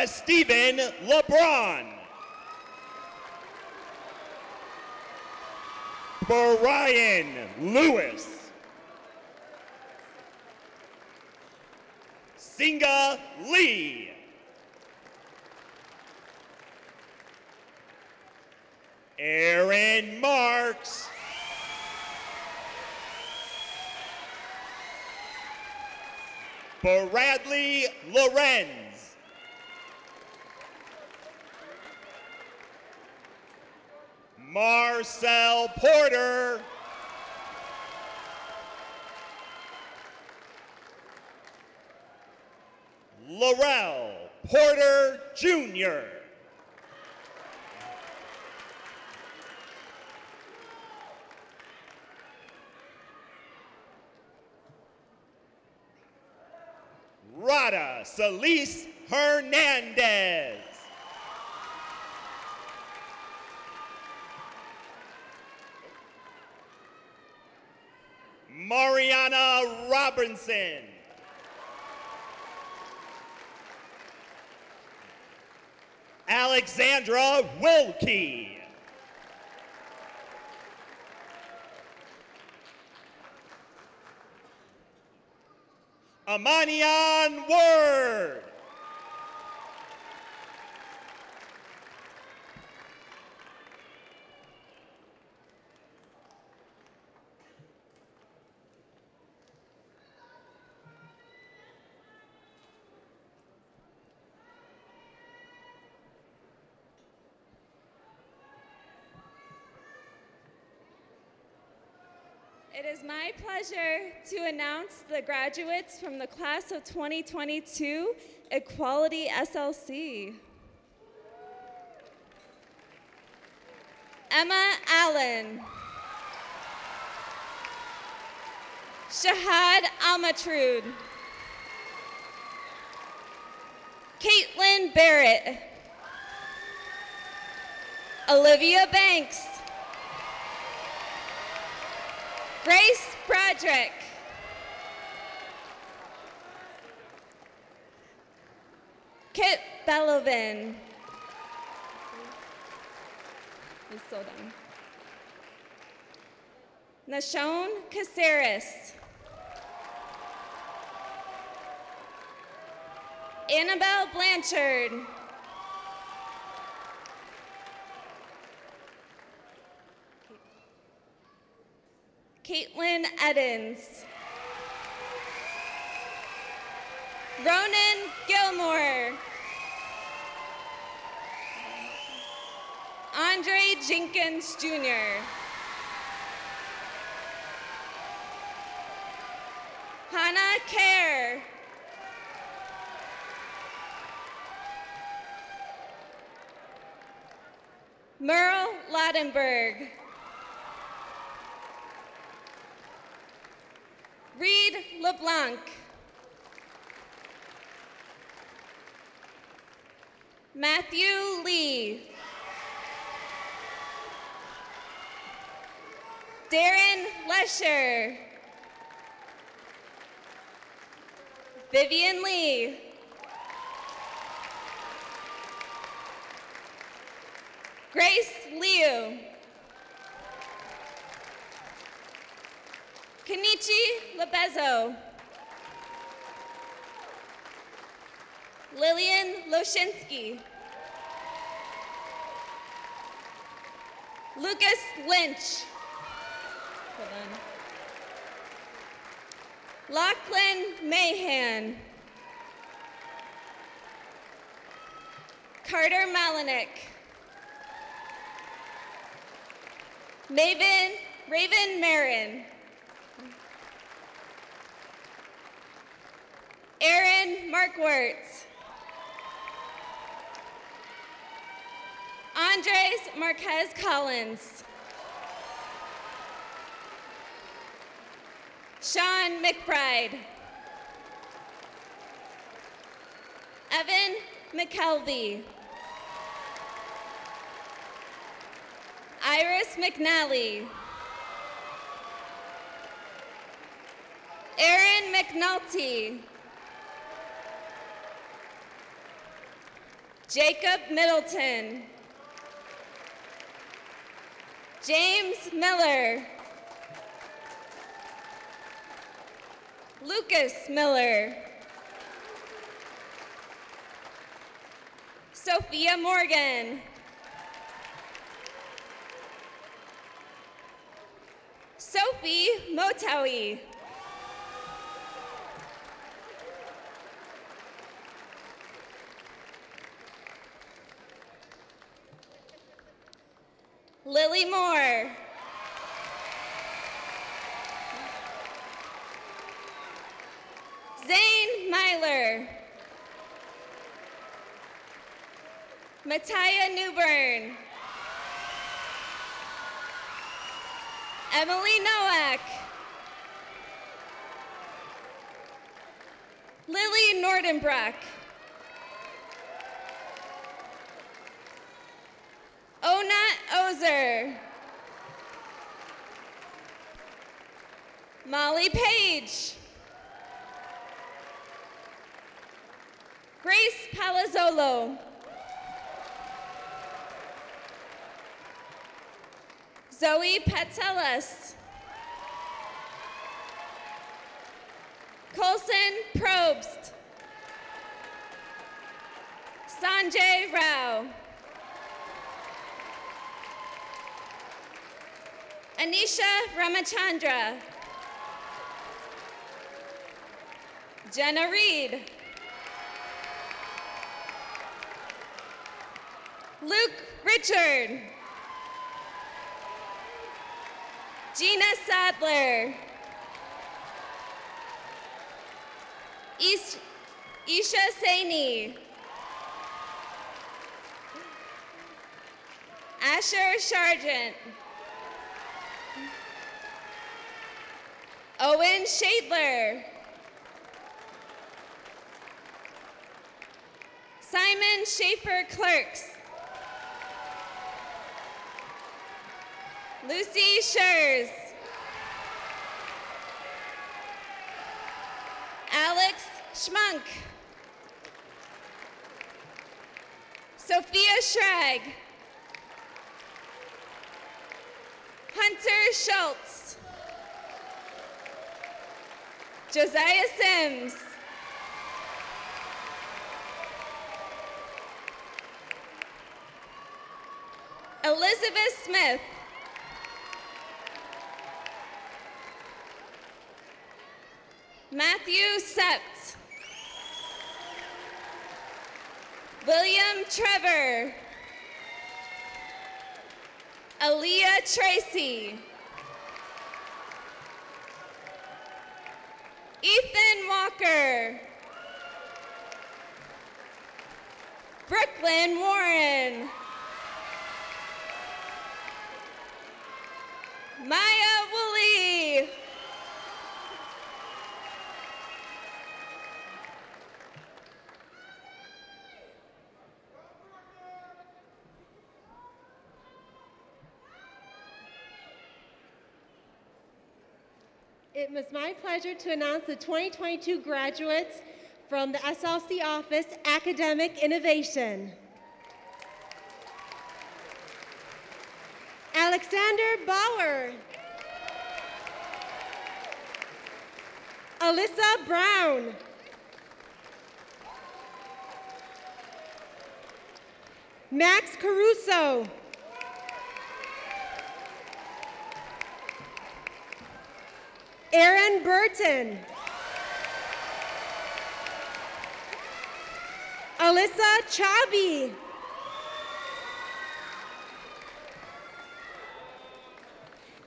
Steven LeBron. Brian Lewis. Singa Lee. Aaron Marks. Bradley Lorenz. Marcel Porter. Porter Jr. Rada Celise Hernandez. Mariana Robinson. Alexandra Wilkie. Amanian Word. It is my pleasure to announce the graduates from the class of 2022 Equality SLC. Emma Allen. Shahad Almatrud. Caitlin Barrett. Olivia Banks. Grace Bradrick. Kit Bellovin. He's so done. Nashon Caceres. Annabelle Blanchard. Caitlin Edens. Ronan Gilmore. Andre Jenkins Jr. Hannah Kerr. Merle Ladenberg. Reed LeBlanc. Matthew Lee. Darren Lesher. Vivian Lee. Grace Liu. Kenichi Lebezo. Lillian Loshinsky. Lucas Lynch. Hold on. Lachlan Mahan. Carter Malinek. Raven Marin. Aaron Markwartz. Andres Marquez Collins. Sean McBride. Evan McKelvey. Iris McNally. Aaron McNulty. Jacob Middleton. James Miller. Lucas Miller. Sophia Morgan. Sophie Motawi. Lily Moore. Zane Myler. Mattia Newburn. Emily Nowak. Lily Nordenbrock. Onat Ozer. Molly Page. Grace Palazzolo. Zoe Patselas. Colson Probst. Sanjay Rao. Anisha Ramachandra. Jenna Reed. Luke Richard. Gina Sadler. Isha Saini. Asher Sargent. Owen Shadler. Simon Schaefer Clerks. Lucy Schurz. Alex Schmunk. Sophia Schrag. Hunter Schultz. Josiah Sims. Elizabeth Smith. Matthew Sept. William Trevor. Aaliyah Tracy. Ethan Walker. Brooklyn Warren. Maya Woolley. It was my pleasure to announce the 2022 graduates from the SLC Office Academic Innovation. Alexander Bauer. Alyssa Brown. Max Caruso. Aaron Burton. Alyssa Chabi.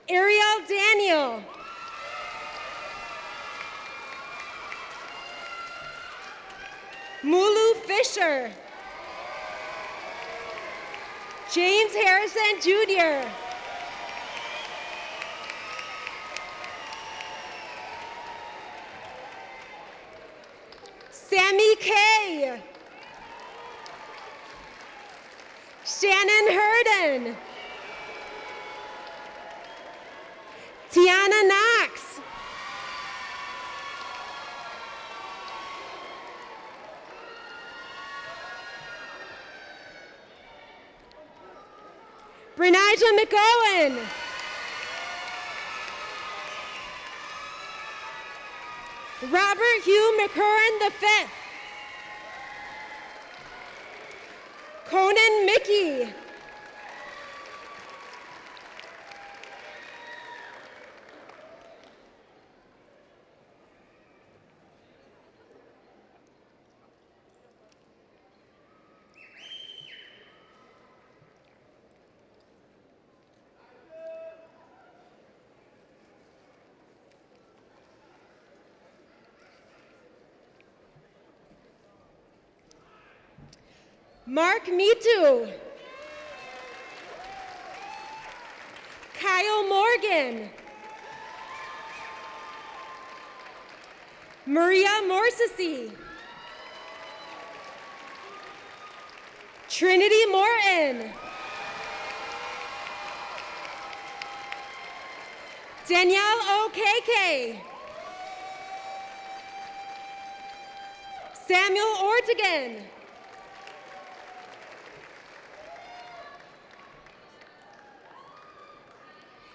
Ariel Daniel. Mulu Fisher. James Harrison Jr. Sammy Kay. Shannon Herden. Tiana Knox. Brenija McOwen. Robert Hugh McCurran V. Conan Mickey. Mark Mitu. Kyle Morgan. Maria Morsisi. Trinity Morton. Danielle O'Kk. Samuel Ortegan.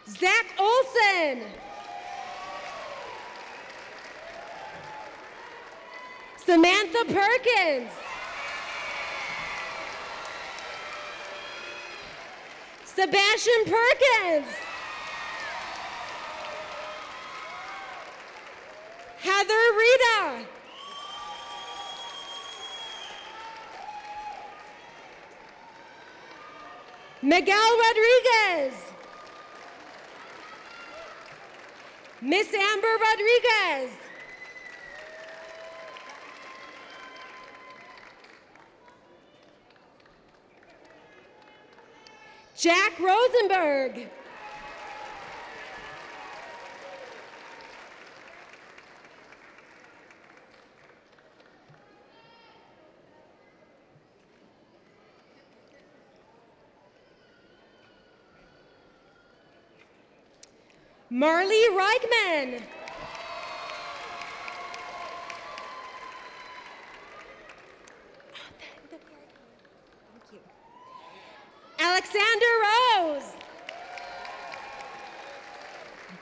Zach Olson. Samantha Perkins. Sebastian Perkins. Heather Rita. Miguel Rodriguez. Miss Amber Rodriguez. Jack Rosenberg. Marley Reichman. Alexander Rose.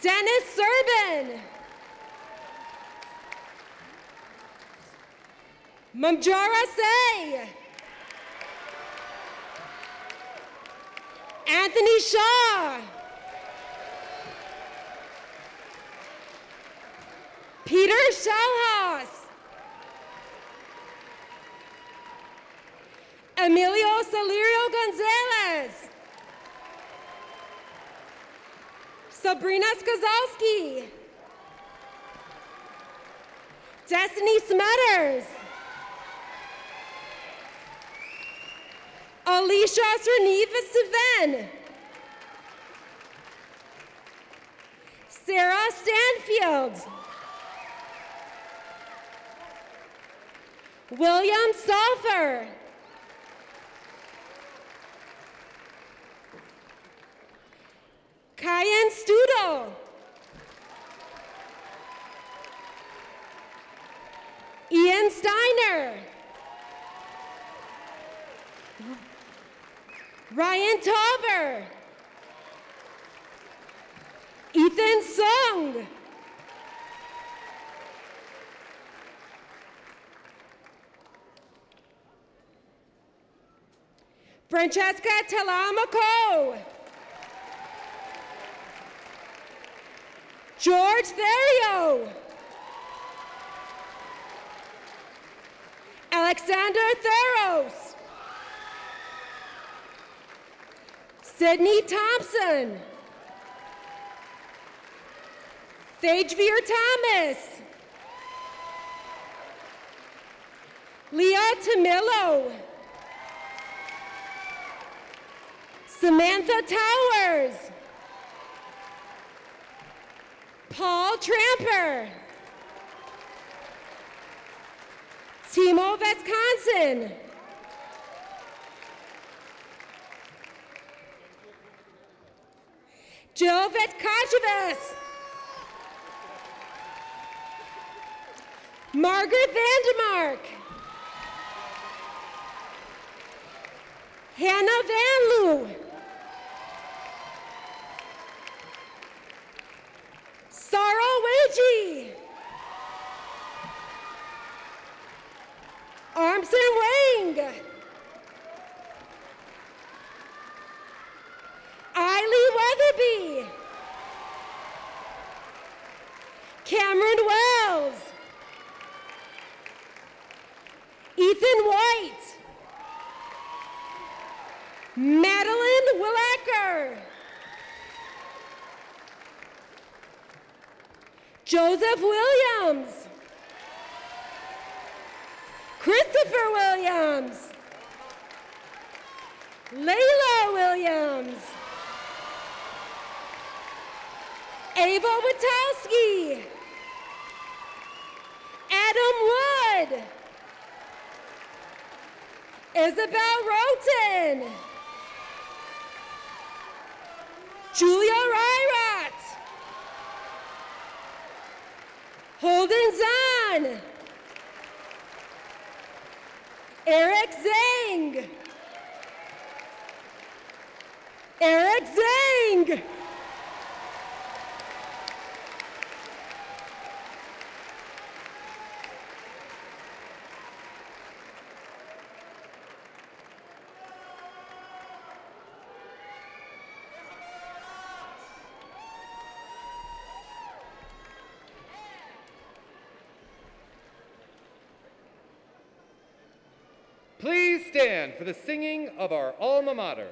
Dennis Serban. Mamjara Say. Anthony Shaw. Peter Schellhaus. Emilio Salirio Gonzalez. Sabrina Skazowski. Destiny Smutters. Alicia Sreniva Seven. Sarah Stanfield. William Stauffer. Kyan Studo. Ian Steiner. Ryan Tauber. Ethan Sung. Francesca Telamaco. George Therio. Alexander Theros. Sydney Thompson. Thajveer Thomas. Leah Tamillo. Samantha Towers. Paul Tramper. Timo Wisconsin. Jill Vetkachevas. Margaret Vandermark. Hannah Van Loo. Sarah Wagee. Armson Wang. Eiley Weatherby. Cameron Wells. Ethan White. Madeline Willacker. Joseph Williams. Christopher Williams. Layla Williams. Ava Witowski. Adam Wood. Isabel Roten. Julia Ryrat. Holden Zahn. Eric Zhang. Eric Zhang. Please stand for the singing of our alma mater.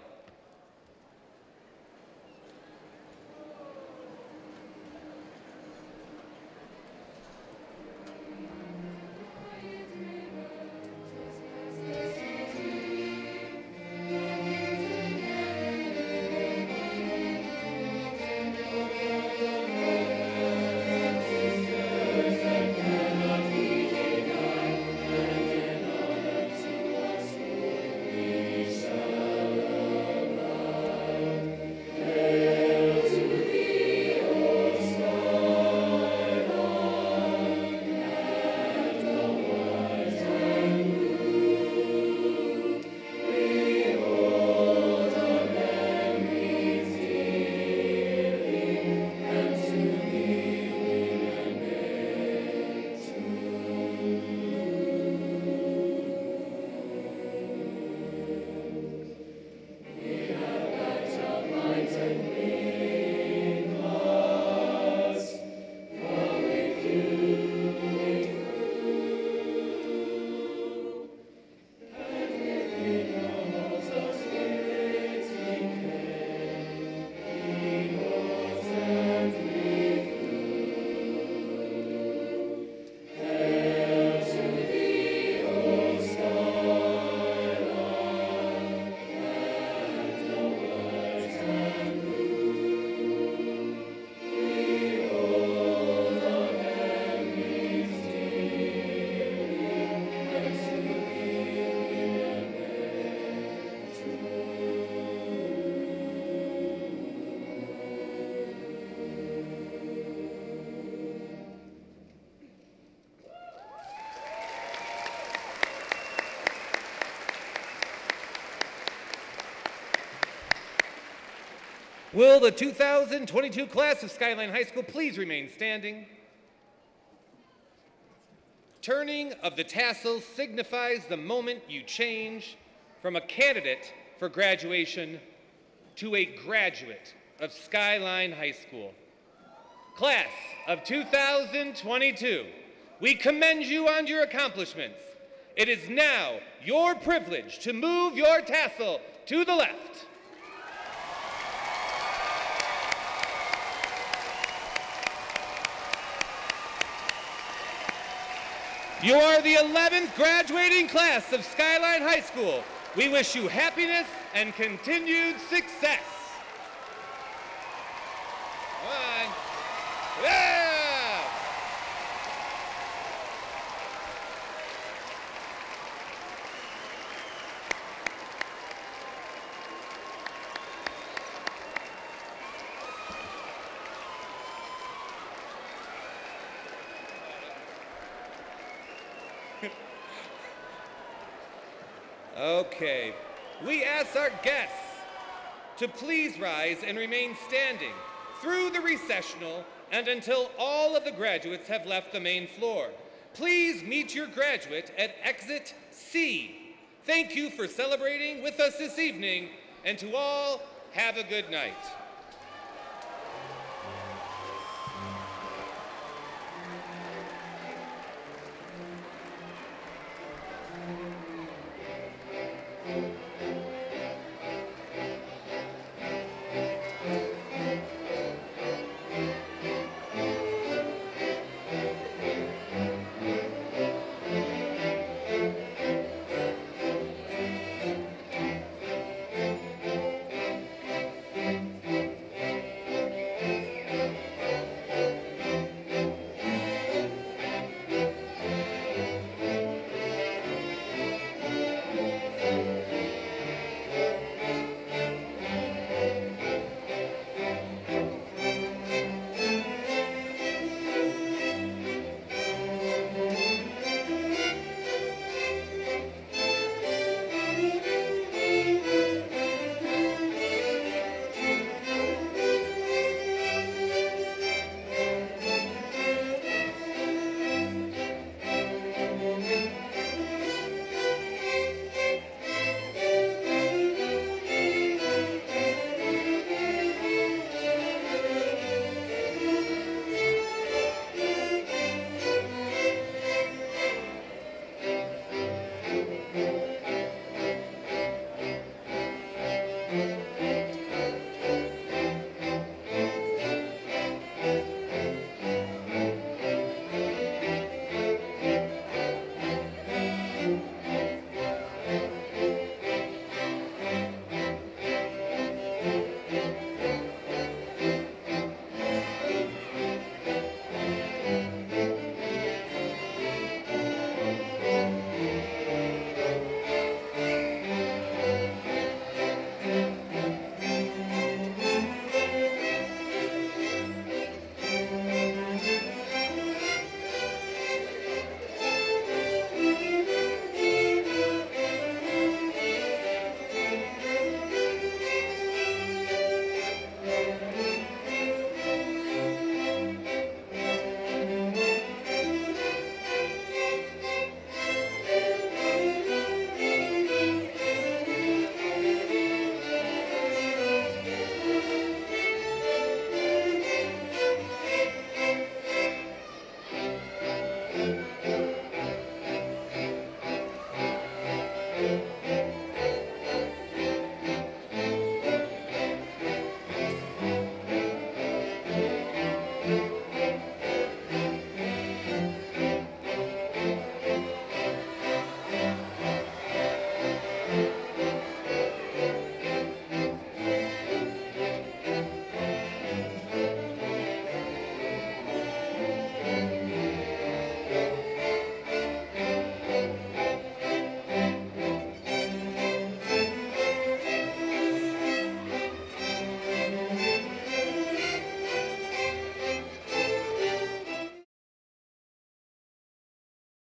Will the 2022 class of Skyline High School please remain standing? Turning of the tassel signifies the moment you change from a candidate for graduation to a graduate of Skyline High School. Class of 2022, we commend you on your accomplishments. It is now your privilege to move your tassel to the left. You are the 11th graduating class of Skyline High School. We wish you happiness and continued success. Bye. Yeah! Okay, we ask our guests to please rise and remain standing through the recessional and until all of the graduates have left the main floor. Please meet your graduate at exit C. Thank you for celebrating with us this evening, and to all, have a good night. Thank you.